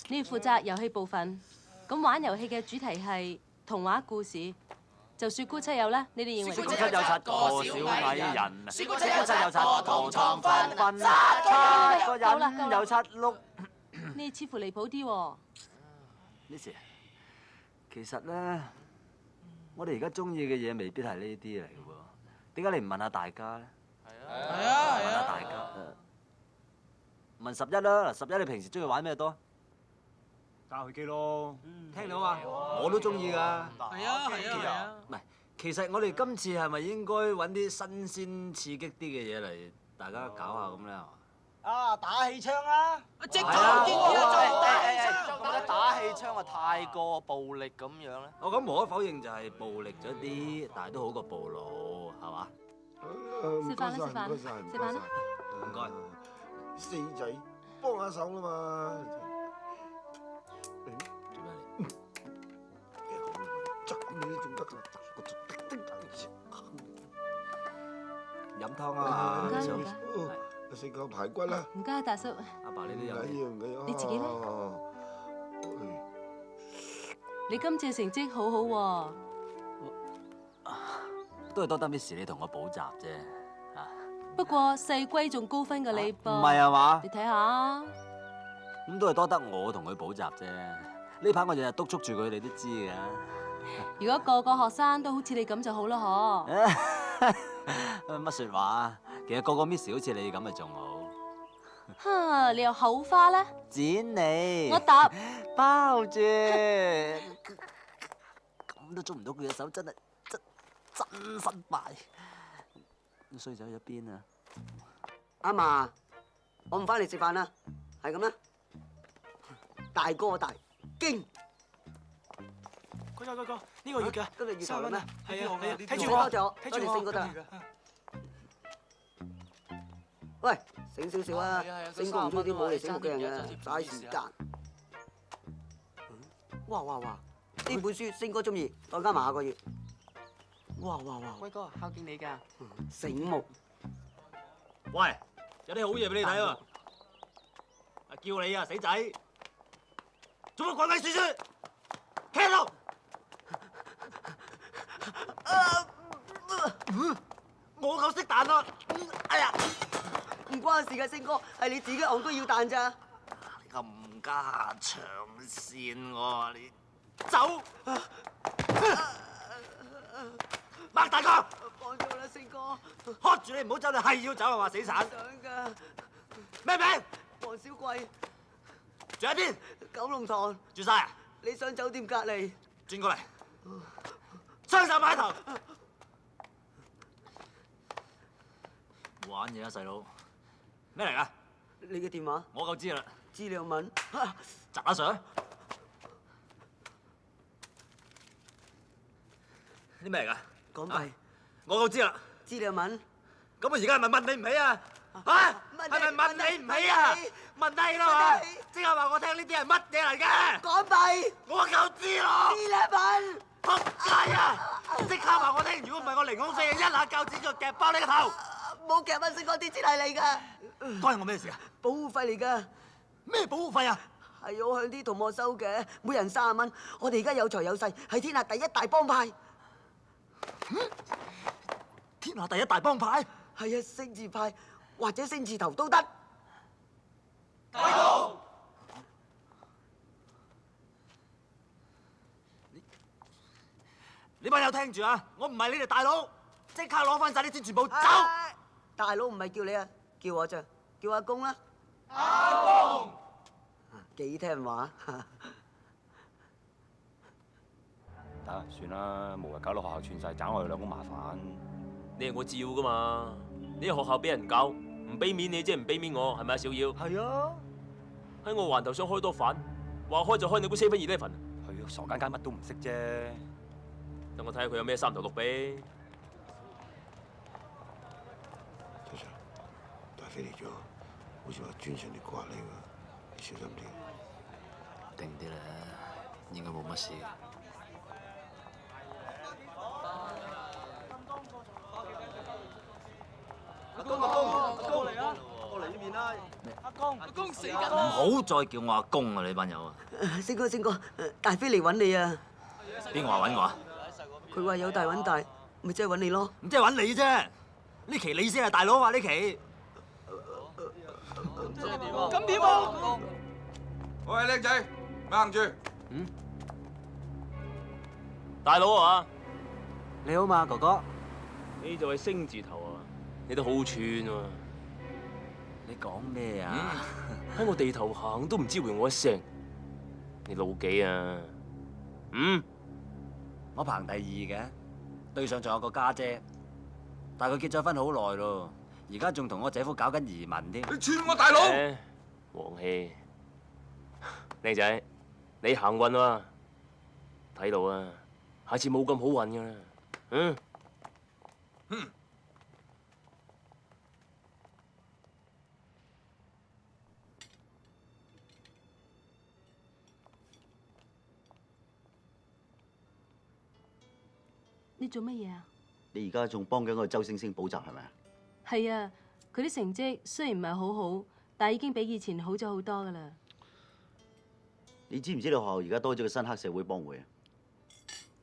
你要負責遊戲部分。咁玩遊戲嘅主題係童話故事。就雪姑七友啦，你哋認為？雪姑七有7個小矮人，雪姑七有7個同床瞓，7個人有7碌。你似乎離譜啲喎。呢時，其實咧，我哋而家中意嘅嘢未必係呢啲嚟嘅喎。點解你唔問下大家咧？係啊，問下大家。問11啦，嗱11你平時中意玩咩多？打遊戲機咯。聽到嘛？我都中意㗎。係啊係啊。唔係，其實我哋今次係咪應該揾啲新鮮刺激啲嘅嘢嚟，大家搞下咁咧？啊，打氣槍啊！即係啊建議啊，做打氣槍。我覺得打氣槍啊太過暴力咁樣咧。我咁無可否認就係暴力咗啲，但係都好過暴怒，係嘛？食飯啦食飯啦食飯啦。唔該。四仔幫下手啦嘛。做咩嚟？執你都仲得㗎，飲湯啊！唔該唔該。食個排骨啦。唔該，大叔。阿爸你都有。唔緊要。你自己咧？你今次成績好好喎。都係多得 Miss 你同我補習啫。不過細龜仲高分過你噃。唔係啊嘛？你睇下。咁都係多得我同佢補習啫。呢排我日日督促住佢，你都知㗎。如果個個學生都好似你咁就好啦，嗬。乜説話啊？其實個個 Miss 好似你咁咪仲好。哈！你又口花咧？剪你。我答。包住。咁都捉唔到佢嘅手，真係真失敗。衰仔去咗邊啊？阿嫲，我唔翻嚟食飯啦，係咁啦。大哥大驚。嗰個，呢個月嘅，今日月頭啦咩？係啊，睇住我，多謝勝哥得啦。喂，醒少少啊！勝哥唔中意啲冇嚟醒目嘅人嘅，嘥時間。哇！呢本書勝哥中意，再加埋下個月。哇！威哥孝敬你㗎。醒目。喂，有啲好嘢俾你睇喎。叫你啊，死仔！做乜鬼鬼祟祟？企喺度！我夠識彈啊！哎呀，唔關事嘅，勝哥，係你自己戇居要彈咋。冚家長線喎，你走！擘大個！放咗啦，勝哥。喝住你唔好走，你係要走啊嘛，死散！想㗎。咩名？黃小貴。住喺邊？九龍塘。住晒啊？理想酒店隔離。轉過嚟，雙手擺頭。玩嘢啊，細佬！咩嚟㗎？你嘅電話？我夠知啦。資料文。窒阿 Sir。啲咩嚟㗎？港幣。我夠知啦。資料文。咁我而家係咪問你唔起啊？嚇？係咪問你唔起啊？問低啦嘛！即係話我聽呢啲係乜嘢嚟嘅？港幣。我夠知咯。資料文。仆街啊！即刻話我聽，如果唔係我凌空飛一下鉸剪腳夾爆你個頭！冇夾蚊，勝哥啲錢係你㗎。關我咩事啊？保護費嚟㗎。咩保護費啊？係我向啲同學收嘅，每人30蚊。我哋而家有財有勢，係天下第一大幫派。天下第一大幫派？係啊，星字派或者星字頭都得。大佬，你班友聽住啊！我唔係你哋大佬，即刻攞翻晒啲錢全部走！大佬唔係叫你啊，叫我咋？叫阿公啦。阿公，幾聽話。得算啦，無謂搞到學校串晒，找我哋兩公麻煩。你係我照噶嘛？你喺學校俾人搞，唔俾面你即係唔俾面我，係咪啊，小妖？係啊。喺我環頭想開多飯，話開就開，你估7-11？係啊，傻更更乜都唔識啫。等我睇下佢有咩三頭六臂。周 Sir，大飛嚟咗，好似話專程嚟刮你㗎，你小心啲。定啲啦，應該冇乜事。阿公嚟啊！過嚟呢邊啦。阿公死緊唔好再叫我阿公啊！你班友啊！勝哥，大飛嚟揾你啊！邊個話揾我啊？佢話有大揾大，咪即係揾你咯。唔即係揾你啫！呢期你先係大佬啊！呢期。咁點啊？喂，靚仔，咪行住。大佬啊！你好嘛，哥哥。呢就係星字頭啊！你都好串喎。你講咩啊？喺我地頭行都唔知回我一聲，你老幾啊？我排第2嘅，對上仲有個家姐，但係佢結咗婚好耐咯，而家仲同我姐夫搞緊移民添。你串我大佬！黃氣，靚仔，你行運啊！睇到啊，下次冇咁好運噶啦。你做乜嘢啊？你而家仲幫緊個周星星補習係咪啊？係啊，佢啲成績雖然唔係好好，但係已經比以前好咗好多噶啦。你知唔知道學校而家多咗個新黑社會幫會啊？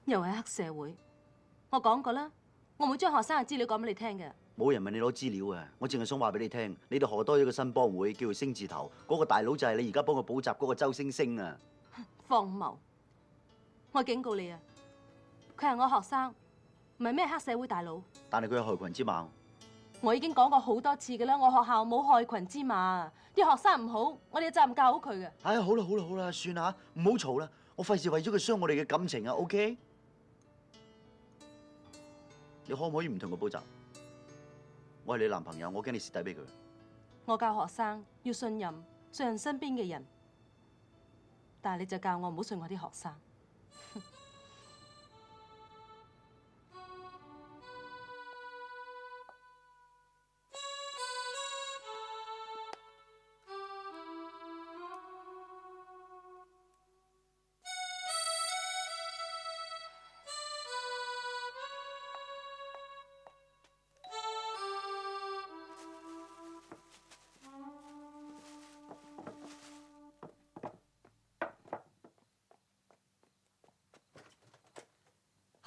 又係黑社會，我講過啦，我唔會將學生嘅資料講俾你聽嘅。冇人問你攞資料啊！我淨係想話俾你聽，你哋學多咗個新幫會，叫做星字頭，嗰個大佬就係你而家幫佢補習嗰個周星星啊！荒謬！我警告你啊，佢係我學生，唔係咩黑社會大佬。但係佢有害群之馬。我已經講過好多次嘅啦，我學校冇害群之馬，啲學生唔好，我哋有責任教好佢嘅。哎呀，好啦好啦好啦，算啦，唔好嘈啦，我費事為咗佢傷我哋嘅感情啊 ，OK？ 你可唔可以唔同佢補習？我係你男朋友，我驚你蝕底俾佢。我教學生要信任身邊嘅人，但係你就教我唔好信我啲學生。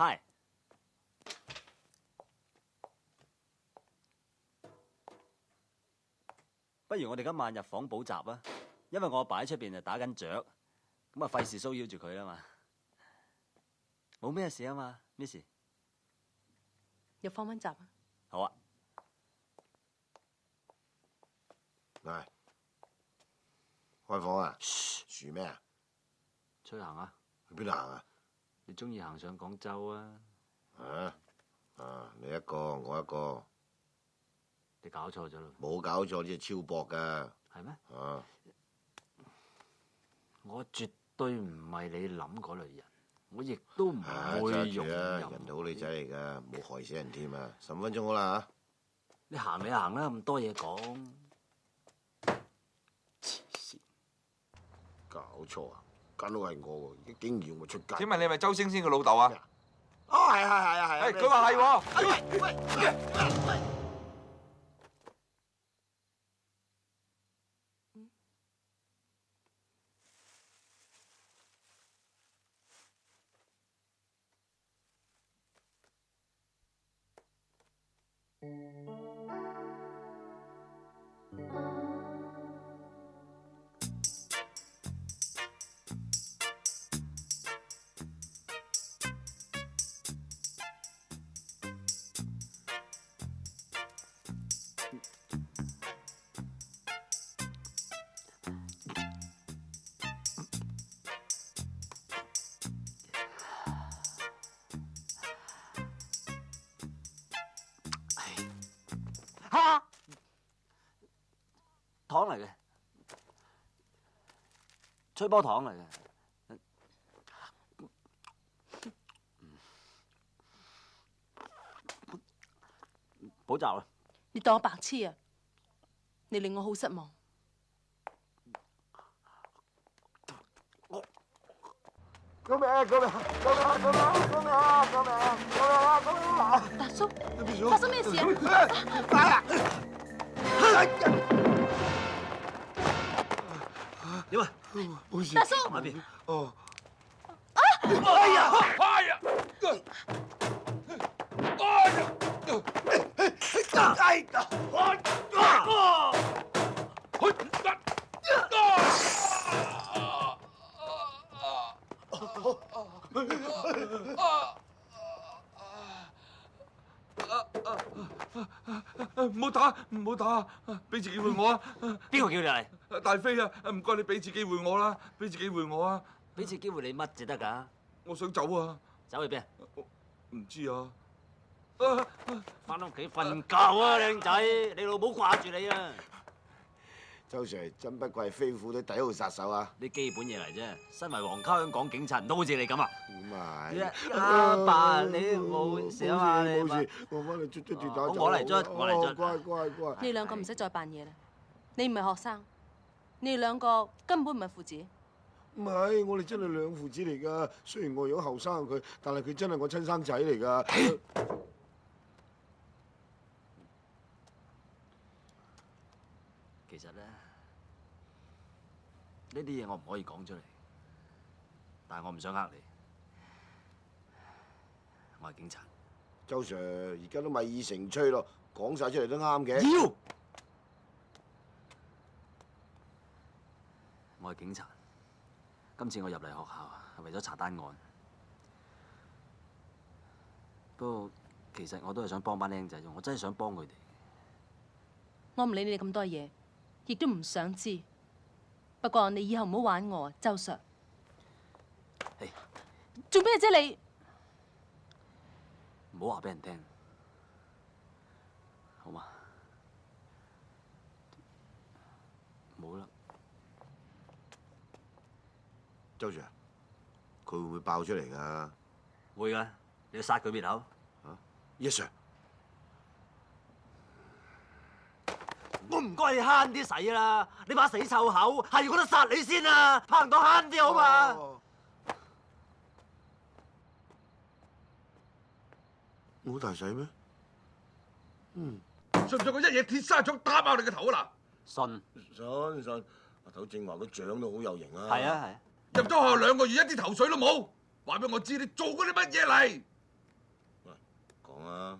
Hi，不如我哋今晚入房補習啊，因為我阿爸喺出邊就打緊雀，咁啊費事騷擾住佢啊嘛。冇咩事啊嘛，咩事？入房溫習啊！好啊。喂，開房啊？噓咩啊？出去行啊？去邊度行啊？你中意行上廣州啊？你一個，我一個。你搞錯咗啦！冇搞錯，呢係超薄噶。係咩？啊！我絕對唔係你諗嗰類人，我亦都唔會容忍。人哋好女仔嚟噶，冇害死人添啊！15分鐘好啦嚇。你行你行啦，咁多嘢講。黐線！搞錯啊！間屋係我喎，竟然要我出街。請問你係咪周星星嘅老豆啊？哦，係啊！佢話係喎。喂！嚇！糖嚟嘅，吹波糖嚟嘅。補習啊！你當我白痴啊！你令我好失望。救命！救命！救命！救命！救命！救命！救命！救命！大叔，發生咩事啊？快啊！點啊？冇事。大叔。埋邊？哦。哎呀！哎呀！哎呀！唔好打，唔好打，俾次機會我啊！邊個叫你嚟？大飛啊，唔該你俾次機會我啦，俾次機會我啊！俾次機會你乜至得㗎？我想走啊！走去邊？唔知啊！翻屋企瞓覺啊，靚仔！你老母掛住你啊！周 Sir 真不愧係飛虎隊第一號殺手啊！啲基本嘢嚟啫，身為皇家香港警察，唔都好似你咁啊？咁啊阿爸，你冇事啊嘛？你冇事，我幫你捽跌打走。我嚟捽，我嚟捽。乖乖乖！你哋兩個唔使再扮嘢啦，你唔係學生，你哋兩個根本唔係父子。唔係，我哋真係兩父子嚟㗎。雖然我有後生佢，但係佢真係我親生仔嚟㗎。其實咧，呢啲嘢我唔可以講出嚟，但係我唔想呃你。我係警察。周 Sir 而家都米已成炊咯，講晒出嚟都啱嘅。要！我係警察。今次我入嚟學校係為咗查單案，不過其實我都係想幫班僆仔啫，我真係想幫佢哋。我唔理你哋咁多嘢，亦都唔想知。不過你以後唔好玩我啊，周 Sir。做咩啫你？唔好話俾人聽，好嘛？冇啦。周 Sir，佢會唔會爆出嚟㗎？會㗎，你要殺佢滅口。Yes Sir。我唔該你慳啲使啦，你把死臭口，係覺得殺你先啊！拍唔到慳啲好嘛？我好大使咩？信唔信我一嘢鐵砂掌打爆你個頭啊嗱！信，阿頭正話個獎都好有型啊！係啊係啊！入咗學校2個月，一啲頭緒都冇，話俾我知你做過啲乜嘢嚟？講啊！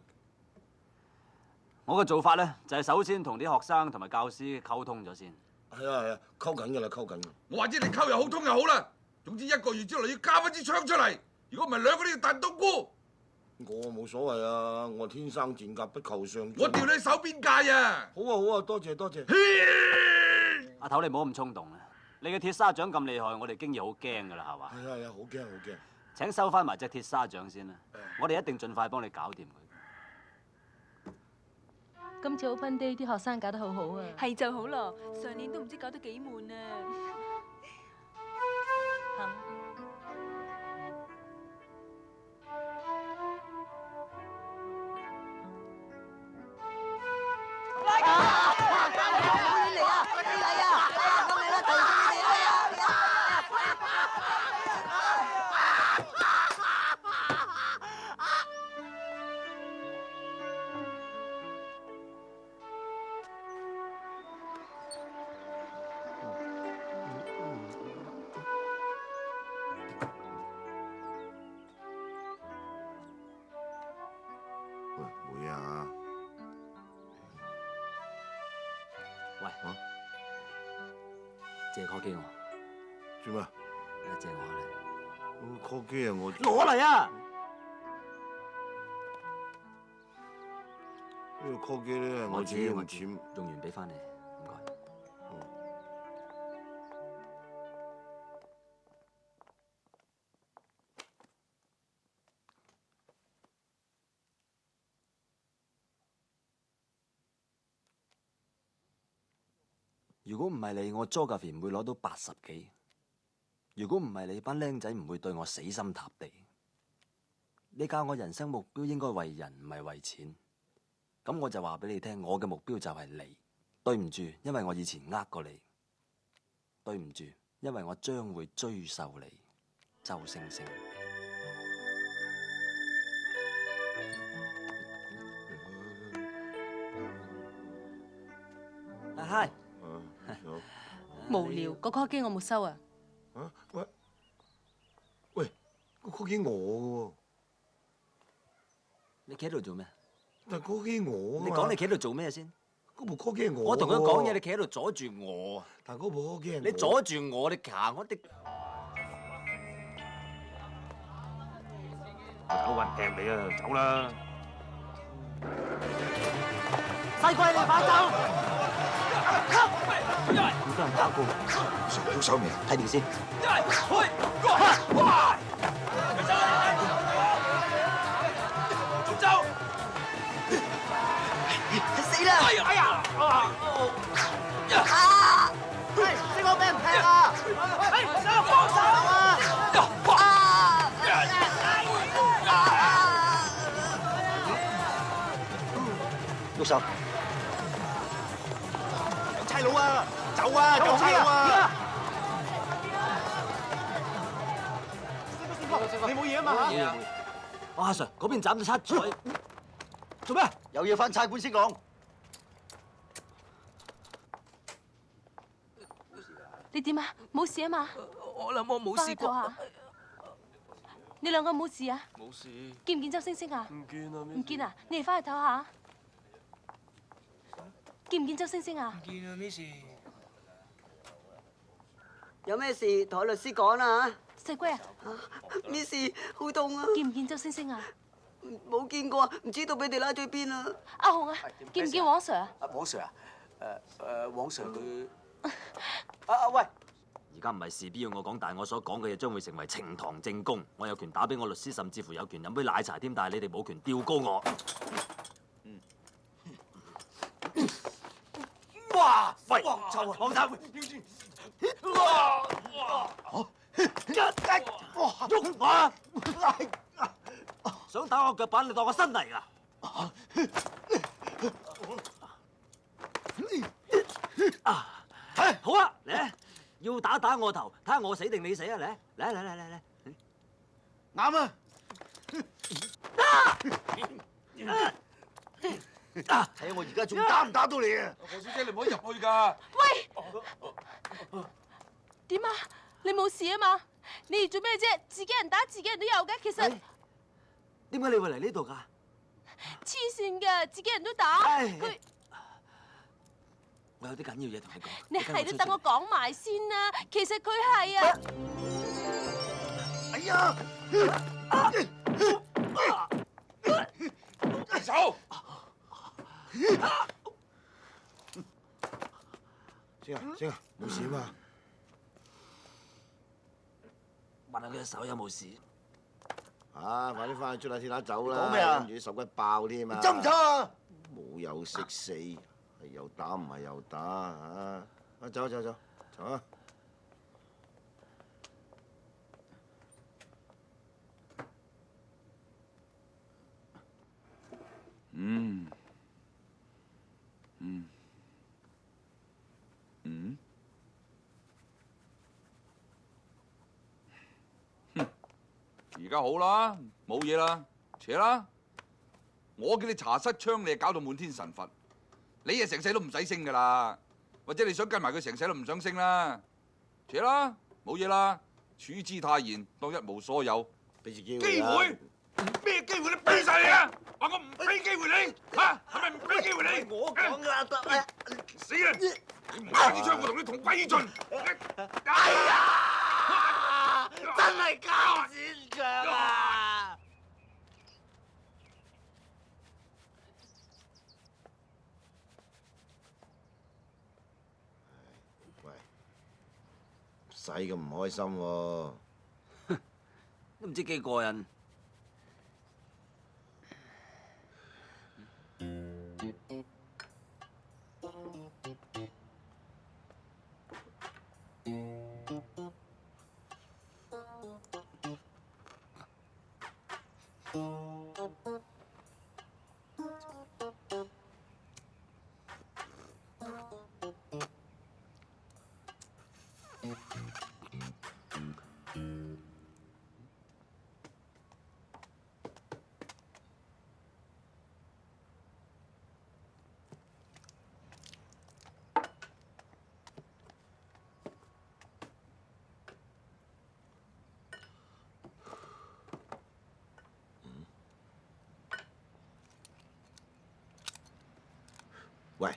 我嘅做法咧，就係首先同啲學生同埋教師溝通咗先。係啊，溝緊㗎啦，溝緊。我話知你溝又好通又好啦，總之1個月之內要交翻支槍出嚟，如果唔係2個都要彈冬菇。我冇所謂啊，我天生賤格不求上。我調你守邊界啊！好啊，多謝。阿頭你唔好咁衝動啦，你嘅鐵砂掌咁厲害，我哋經已好驚㗎啦，係嘛？係啊，好驚。請收翻埋隻鐵砂掌先啦，我哋一定盡快幫你搞掂佢。今次 Open Day 啲學生搞得好好啊！係就好咯，上年都唔知搞得幾悶啊！會啊！喂，借 call 機我。做咩？借我嚟。call 機啊，我攞嚟啊！呢個 call 機咧，我自己用錢用完俾翻你，唔該。如果唔係你，我 Geography 唔會攞到80幾。如果唔係你，班僆仔唔會對我死心塌地。你教我人生目標應該為人，唔係為錢。咁我就話俾你聽，我嘅目標就係你。對唔住，因為我以前呃過你。對唔住，因為我將會追究你。周星星。嗨。無聊，個 call 機我冇收啊！喂，個 call 機我嘅喎。你企喺度做咩？但係 call 機我啊嘛。你講你企喺度做咩先？嗰部 call 機係我。我同佢講嘢，你企喺度阻住我。但係嗰部 call 機係你阻住我，你行我啲。我揾掟你啊，走啦！細貴你快走！好多人打過，喐手未啊？睇條先。走！死啦！哎呀！喂，星哥俾人劈啊！哎，想幫手啊！喐手！有差佬啊！走啊！有差佬啊！你冇嘢啊嘛嚇？阿 Sir 嗰邊斬到七彩，做咩？有嘢翻差館先講。你點啊？冇事啊嘛？我諗我冇試過。翻去唞下。你兩個冇事啊？冇事。見唔見周星星啊？唔見啊！唔見啊？你哋翻去唞下。見唔見周星星啊？唔見啊！咩事？有咩事同我律師講啦細龜啊！咩事？好痛啊！見唔見周星星啊？冇見過啊，唔知道俾你拉咗去邊啊！阿紅啊，見唔見黃 Sir 啊？黃 Sir 啊？黃 Sir 佢喂！而家唔係事必要我講，但係我所講嘅嘢將會成為呈堂證供。我有權打俾我律師，甚至乎有權飲杯奶茶添，但係你哋冇權吊高我。哇！喂，臭啊！放手！哇！喐我啊！想打我腳板，你當我新嚟㗎？好啊，嚟！要打我頭，睇下我死定你死啊！嚟！啱啊！睇下我而家仲打唔打到你啊！何小姐，你唔可以入去㗎。喂，點啊？你冇事啊嘛？你哋做咩啫？自己人打自己人都有嘅，其實點解你會嚟呢度㗎？黐線㗎，自己人都打佢。我有啲緊要嘢同你講。你係都等我講埋先啦。其實佢係啊。哎呀！手！星啊，冇事啊嘛？問下佢隻手有冇事？啊，快啲翻去出下鐵打走啦！講咩啊跟住啲手骨爆添啊！執唔執啊？冇有識死，係有打唔係有打啊！走啊！而家好啦，冇嘢啦，扯啦！我叫你查失槍，你搞到滿天神佛，你啊成世都唔使升噶啦，或者你想跟埋佢成世都唔想升啦，扯啦，冇嘢啦，處之泰然，當一無所有。俾次機機會？咩機會你俾晒你啊！話我唔俾機會你，嚇係咪唔俾機會你？我講㗎，得死啦！你唔開支槍，我同你同歸於盡。哎呀！真係交戰場啊！喂，唔使咁唔開心喎。都唔知幾過癮。喂，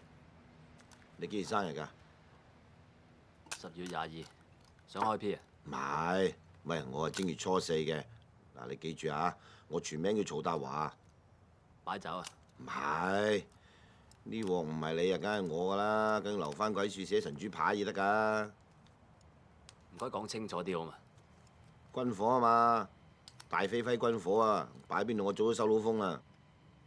你幾時生日㗎？10月22，想開 P 啊？唔係，喂，我係正月初4嘅。嗱，你記住啊，我全名叫曹達華。擺酒啊？唔係，呢鑊唔係你啊，梗係我㗎啦，梗留翻鬼樹寫神主牌至得㗎。唔該講清楚啲好嘛？軍火啊嘛，大飛揮軍火啊，擺邊度我早都收到風啦。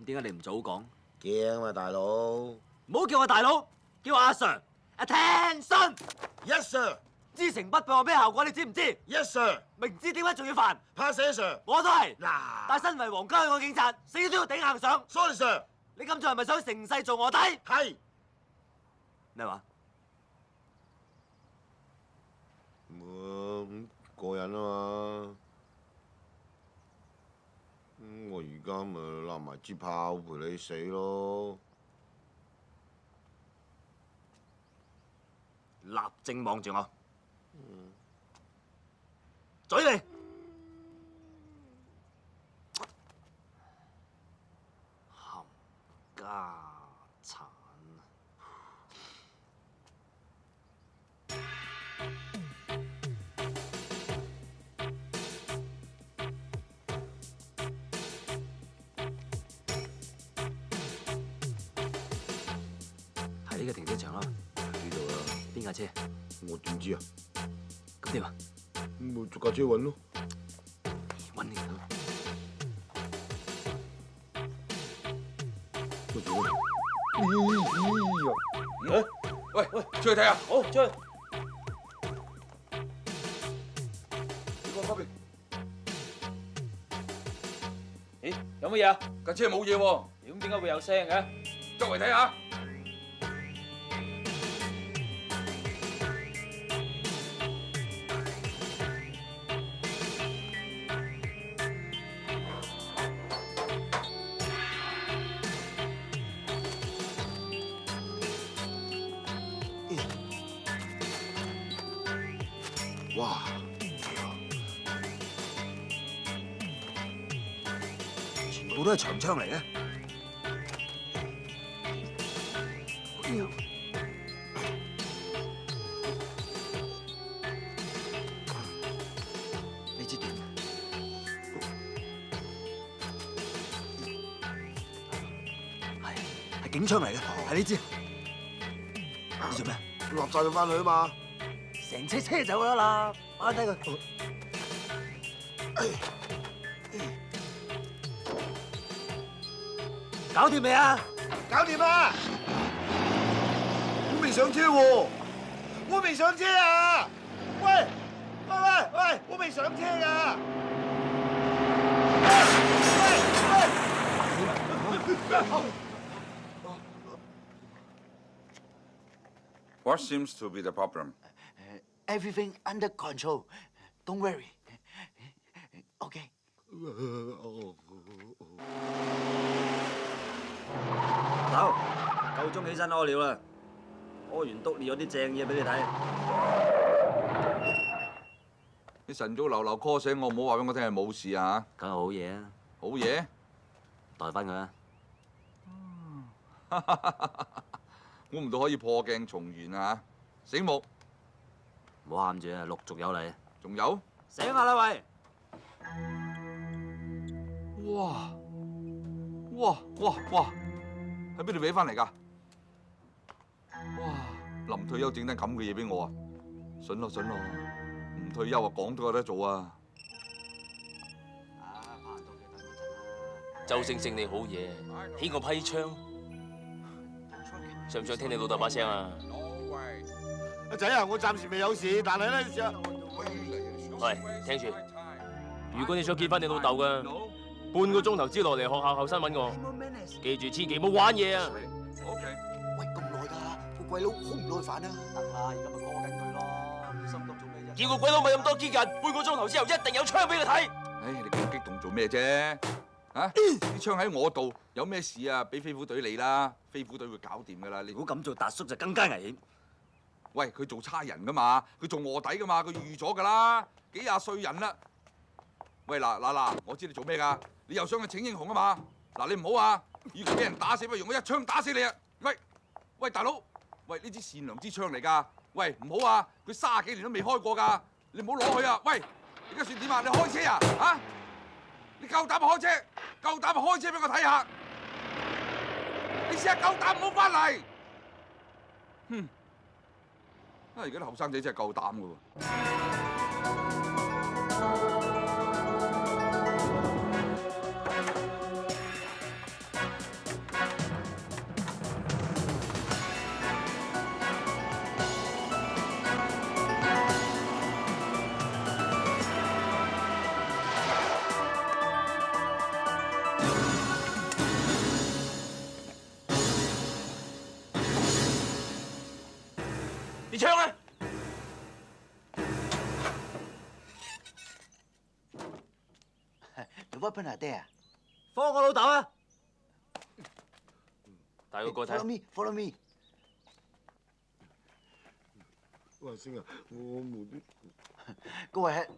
咁點解你唔早講？驚啊嘛，大佬。唔好叫我大佬，叫我阿 Sir。Attention！ Yes sir。知情不報有咩效果？你知唔知 ？Yes sir。明知點解仲要煩？怕死 Sir。我都係。嗱，但身為皇家香港警察，死都要頂硬上。Sorry Sir。你咁做係咪想成世做卧底？係。咩話？咁過癮啊嘛！我而家咪攬埋支炮陪你死咯！立正望住我，嘴嚟！冚家產！喺呢個停車場啦，呢度啦。邊架車？我點知啊？咁點啊？咪逐架車揾咯。揾你啊！喂，出去睇下。好，出去。你講嗰邊。咦，有乜嘢啊？架車冇嘢喎。咁點解會有聲嘅？周圍睇下。哇！全部都係長槍嚟嘅。呢支點？係警槍嚟嘅，係呢支。你做咩？立晒佢翻去啊嘛！成車車走啦，擺低佢。搞掂未啊？搞掂啦！我未上車喎，我未上車啊！喂，我未上車㗎！What seems to be the problem? Everything under control. Don't worry. Okay. 頭，夠鐘起身屙尿啦！屙完篤尿有啲正嘢俾你睇。你晨早流流 call 醒我，唔好話俾我聽係冇事啊！梗係好嘢啊！好嘢，代翻佢啊！估唔到可以破鏡重圓啊！醒目，唔好喊住啊！陸續有嚟。仲有？醒下啦喂！哇！喺邊度俾翻嚟㗎？哇！臨退休整單咁嘅嘢俾我啊！筍咯，唔退休啊，講都有得做啊！周星星你好嘢，起個批槍，想唔想聽你老豆把聲啊？阿仔啊，我暫時未有事，但係咧，喂，聽住，如果你想見翻你老豆嘅，半個鐘頭之內嚟學校後身揾我，記住千祈唔好玩嘢啊！喂，咁耐㗎，個鬼佬好唔耐煩啊！得啦，而家咪 call 緊佢咯，心急做咩啫？叫個鬼佬咪咁多堅人，半個鐘頭之後一定有槍俾佢睇。唉，你咁激動做咩啫？啊！啲槍喺我度，有咩事啊？俾飛虎隊你啦，飛虎隊會搞掂㗎啦。你如果咁做，達叔就更加危險。喂，佢做差人㗎嘛，佢做卧底㗎嘛，佢預咗㗎啦，幾廿歲人啦。喂，嗱，我知你做咩㗎？你又想去請英雄啊嘛？嗱，你唔好啊！與其俾人打死，不如用我一槍打死你啊！喂，大佬，喂，呢支善良之槍嚟㗎。喂，唔好啊！佢30幾年都未開過㗎，你唔好攞佢啊！喂，而家算點啊？你開車啊？啊！你夠膽開車？夠膽開車俾我睇下！你試下夠膽唔好翻嚟。哼！而家啲後生仔真係夠膽㗎喎。你槍啊！ The weapon are there。放我老豆啊！帶個個 Follow 睇。 me，follow me。喂，星啊，我冇啲。 Go ahead。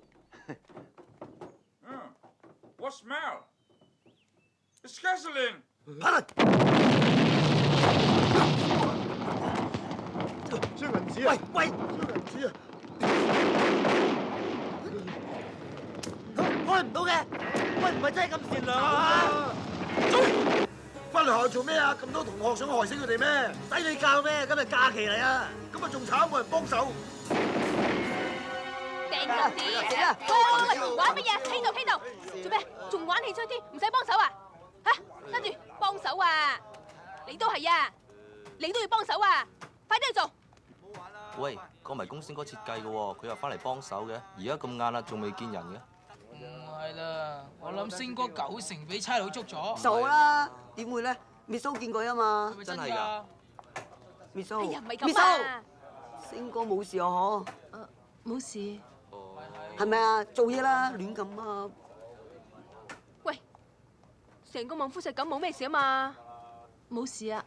What smell? It's gasoline. 雙銀紙啊！喂，雙銀紙啊！開唔到嘅，喂，唔係真係咁善良啊！翻嚟學校做咩啊？咁多同學想害死佢哋咩？使你教咩？今日假期嚟啊！咁啊仲慘，冇人幫手。掟咁啲，喂，玩乜嘢？喺度，做咩？仲玩氣槍添？唔使幫手啊？嚇，跟住幫手啊！你都係啊，你都要幫手啊！快啲去做！喂，個迷宮先哥設計嘅喎，佢又翻嚟幫手嘅，而家咁晏啦，仲未見人嘅。唔係啦，我諗星哥90%俾差佬捉咗。傻啦，點會咧？Miss O 見過啊嘛，真係㗎。 Miss O，哎呀，唔係咁啊！星哥冇事啊嗬？冇事。係咪啊？做嘢啦，亂咁啊！喂，成個孟夫石咁冇咩事啊嘛？冇事啊！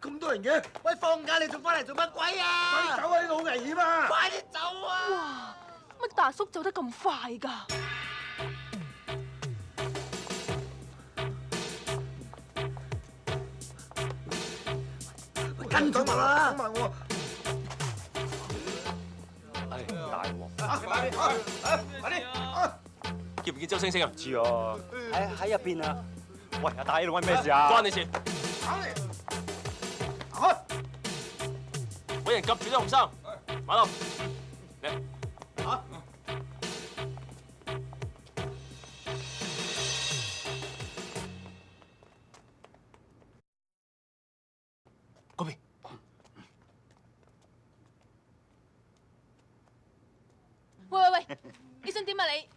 咁多人嘅，喂，放假你仲翻嚟做乜鬼啊？快啲走啊！呢度好危險啊！快啲走啊！哇，乜大叔走得咁快㗎？跟住我啦！等埋我。唉，大鑊！快啲！見唔見周星星啊？知啊，喺入邊啊！喂，阿大，你揾咩事啊？關你事！揾人夾住啲紅衫，馬路嚟。嗰邊。喂，你想點啊你？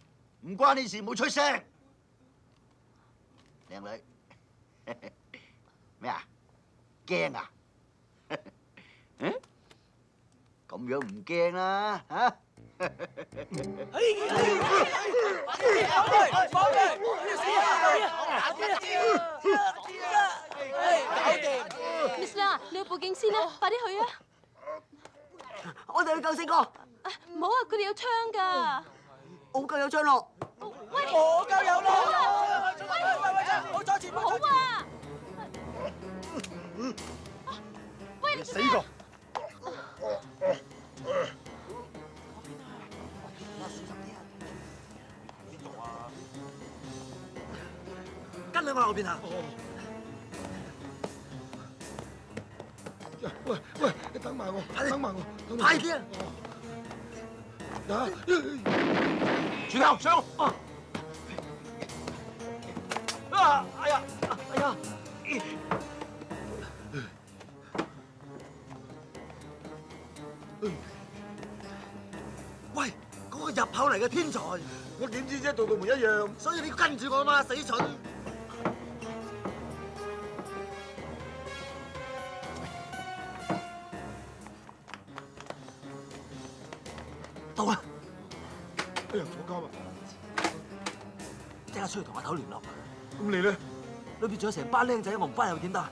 唔關你事，冇出聲。靚女，咩啊？驚啊？嗯？咁樣唔驚啦，嚇？Miss 啦，你去報警先啦，快啲去啊！我哋去救星哥。唔好啊，佢哋有槍㗎。我夠有槍咯。喂，我夠有咯。喂，我阻住，唔好啊！喂，你死個！跟喺我後邊啊！喂，你等埋我，等埋我，快啲啊！轉頭上！啊！哎呀！哎呀！喂，嗰個入口嚟嘅天才，我點知啫？度度門一樣，所以你要跟住我嘛，死蠢！到啦！哎呀，坐監啊！即刻出去同阿頭聯絡。咁你咧？裏邊仲有成班僆仔，我唔翻又點得？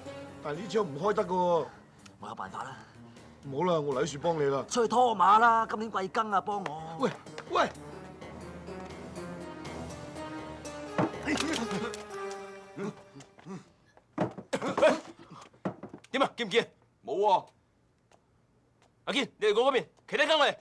但係呢槍唔開得噶喎。我有辦法啦。唔好啦，我嚟樹幫你啦。出去拖馬啦！今年貴庚啊，幫我。喂！點啊？見唔見？冇喎。阿堅，你哋過嗰邊，其他跟我嚟。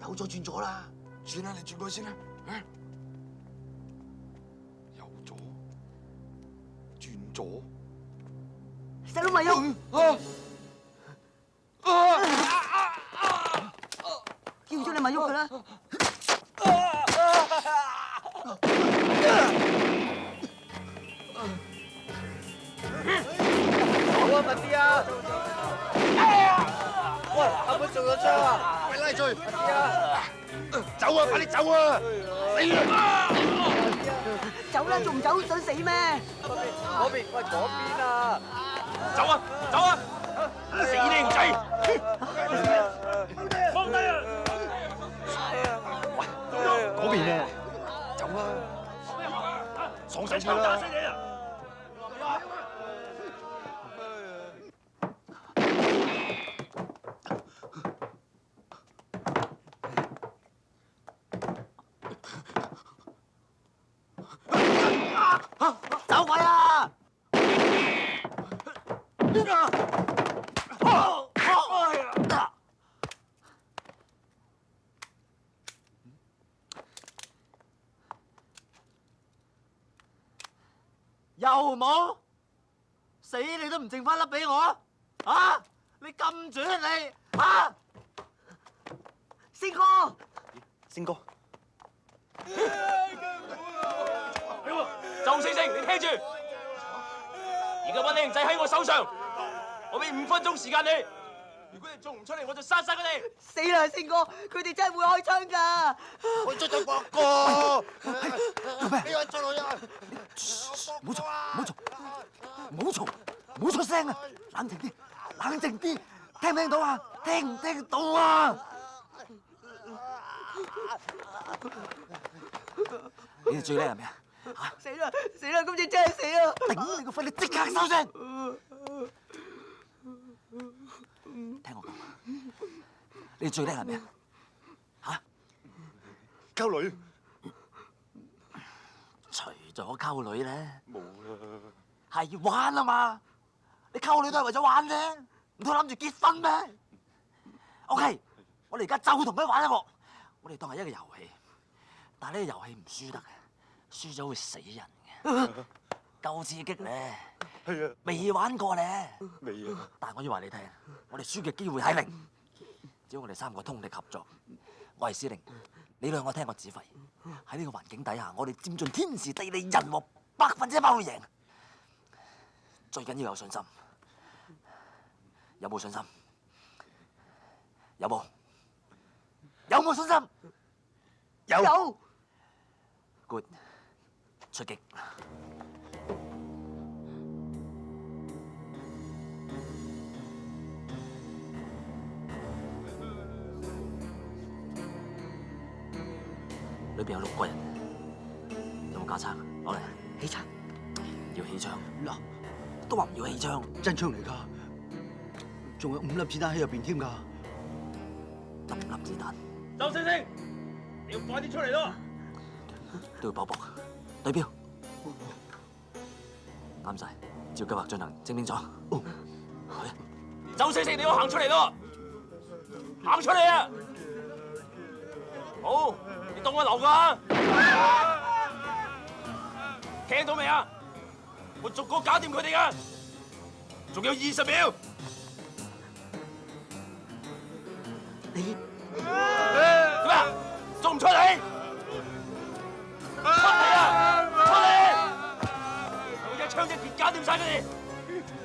有咗轉咗啦。轉啦，你轉過先啦。有咗，轉咗。細佬咪喐。叫咗你咪喐佢啦。好啊，快啲啊！喂，阿妹中咗槍啊！快拉追！快啲啊！走啊！快啲走啊！死啊！走啦，仲唔走？想死咩？嗰邊，喂，嗰邊啊！走啊！走啊！死靚仔！放低啊！嗰邊啊！走啊！爽死佢啦！走鬼啊！又冇死你都唔剩翻粒俾我啊！你咁轉你啊！星哥，星哥，周星星，你聽住，而家班靚仔喺我手上，我俾5分鐘時間你。如果你做唔出嚟，我就殺晒佢哋。死啦，星哥，佢哋真係會開槍㗎！我追咗博哥，做咩？你話追我呀？唔好嘈，唔好嘈，唔好嘈，唔好出聲啊！冷靜啲，冷靜啲，聽唔聽到啊？聽唔聽到啊？你哋最叻係咩啊？死啦，死啦，今次真係死啦！頂你個肺！你即刻收聲！聽我講，你哋最叻係咩啊？溝女。除咗溝女咧，冇啦。係玩啊嘛！你溝女都係為咗玩啫，唔通諗住結婚咩 ？OK， 我哋而家就同佢玩一幕，我哋當係一個遊戲，但係呢個遊戲唔輸得嘅，輸咗會死人嘅，夠刺激咧。係啊。未玩過咧。未啊。但係我要話你聽，我哋輸嘅機會係零，只要我哋3個通力合作，我係司令，你兩個聽我指揮。喺呢個環境底下，我哋佔盡天時地利人和，100%會贏。最緊要有信心，有冇信心？有冇？有冇信心？有。Good， 出擊。裏邊有6個人，有冇架撐？攞嚟。起槍。要起槍。嗱，都話唔要起槍。真槍嚟㗎，仲有5粒子彈喺入邊添㗎。5粒子彈。周星星，你要快啲出嚟咯！都要搏搏。對標。啱晒，照計劃進行，清唔清楚？周星星，你要行出嚟咯！行出嚟啊！好。你當我流㗎？聽到未啊？我逐個搞掂佢哋㗎，仲有20秒。你點啊？仲唔出嚟？出嚟啊！出嚟！我一槍一劍搞掂晒佢哋。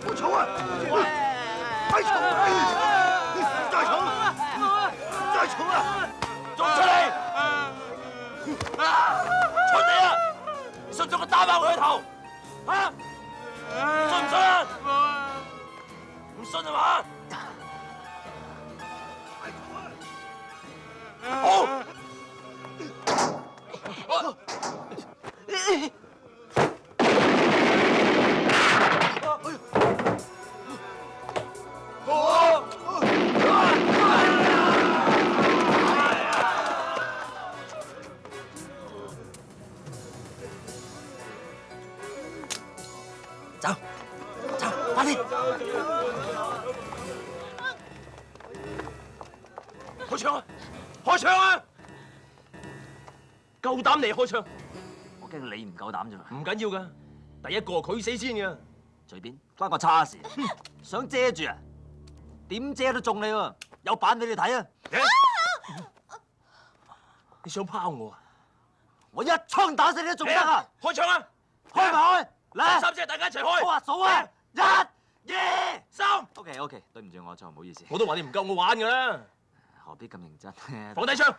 冇嘈啊！咪嘈！再嘈！再嘈啊！仲出嚟！出嚟啊！你信唔信我打爆佢個頭？啊！信唔信啊？唔信係嘛？好。走，快啲！開槍啊！開槍啊！夠膽嚟開槍！我驚你唔夠膽啫嘛。唔緊要噶，第一個佢死先嘅。隨便，關我叉事。想遮住啊？點遮都中你喎！有版俾你睇啊！你想拋我啊？我一槍打死你都仲得啊！開槍啊！開埋去，嚟三隻大家一齊開。我話數啊！一、二、三。OK，對唔住我錯，唔好意思。我都話你唔夠我玩噶啦。何必咁認真？放低槍。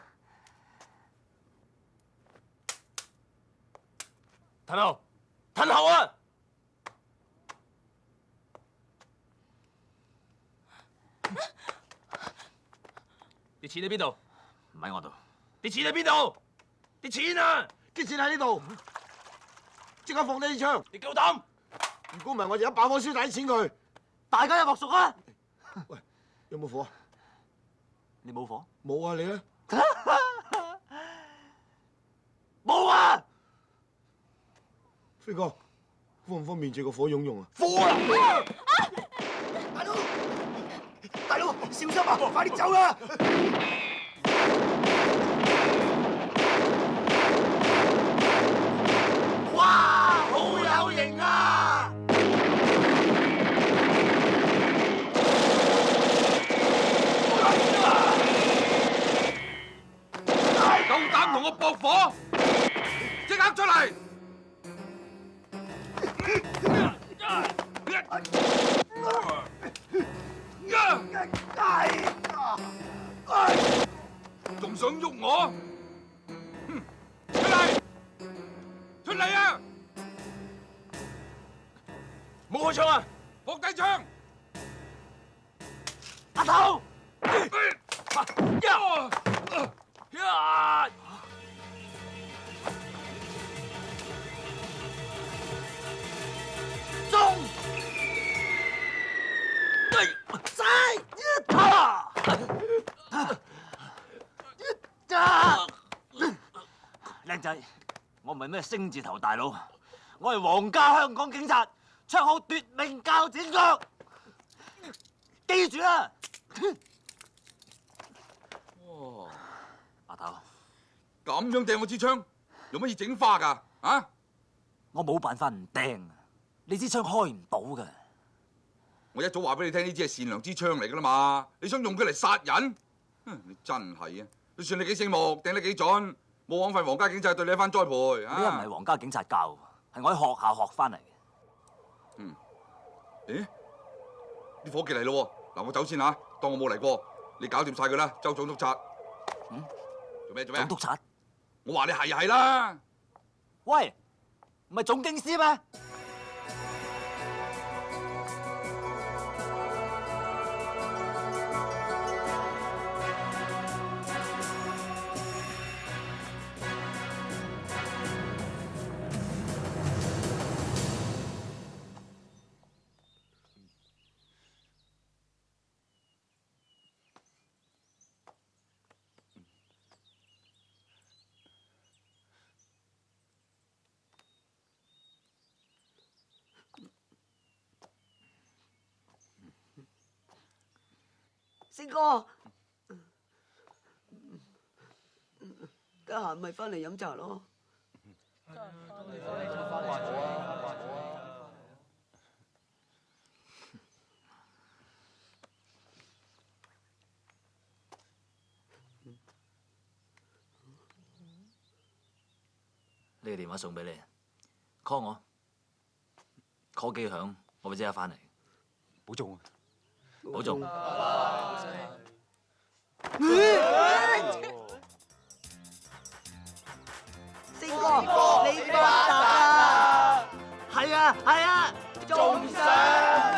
褪後，褪後啊！啲錢喺邊度？唔喺我度。啲錢喺邊度？啲錢啊！啲錢喺呢度，即刻放低啲槍。你夠膽？如果唔係，我就一把火燒晒啲錢佢。大家有莫屬啊！喂，有冇火？你冇火？冇啊，你咧？冇啊！飛哥，方唔方便借個火用用啊？火啊！大佬，小心啊！快啲走啦！哇，好有型啊！夠膽同我搏火，即刻出嚟！仲想喐我？出嚟！出嚟啊！冇開槍啊！放低槍！阿頭！中！晒一塔！靚仔，我唔係咩星字頭大佬，我係皇家香港警察，綽號奪命鉸剪腳，記住啦！哇！阿頭，咁樣掟我支槍，用乜嘢整花㗎？啊！我冇辦法唔掟，你支槍開唔到㗎。我一早話俾你聽，呢支係善良支槍嚟㗎啦嘛！你想用佢嚟殺人？你真係啊！就算你幾醒目，掟得幾準，冇枉費皇家警察對你一番栽培啊！呢個唔係皇家警察教，係我喺學校學翻嚟嘅。嗯，咦？啲伙計嚟咯喎！嗱，我走先嚇，當我冇嚟過。你搞掂晒佢啦，周總督察。嗯？做咩？總督察？我話你係就係啦。喂，唔係總警司咩？星哥，得閒咪翻嚟飲茶咯。呢個電話送俾你 ，call 我 ，call 機響，我會即刻翻嚟。保重啊！保重。星哥，你發達啦！係啊，係啊，仲想。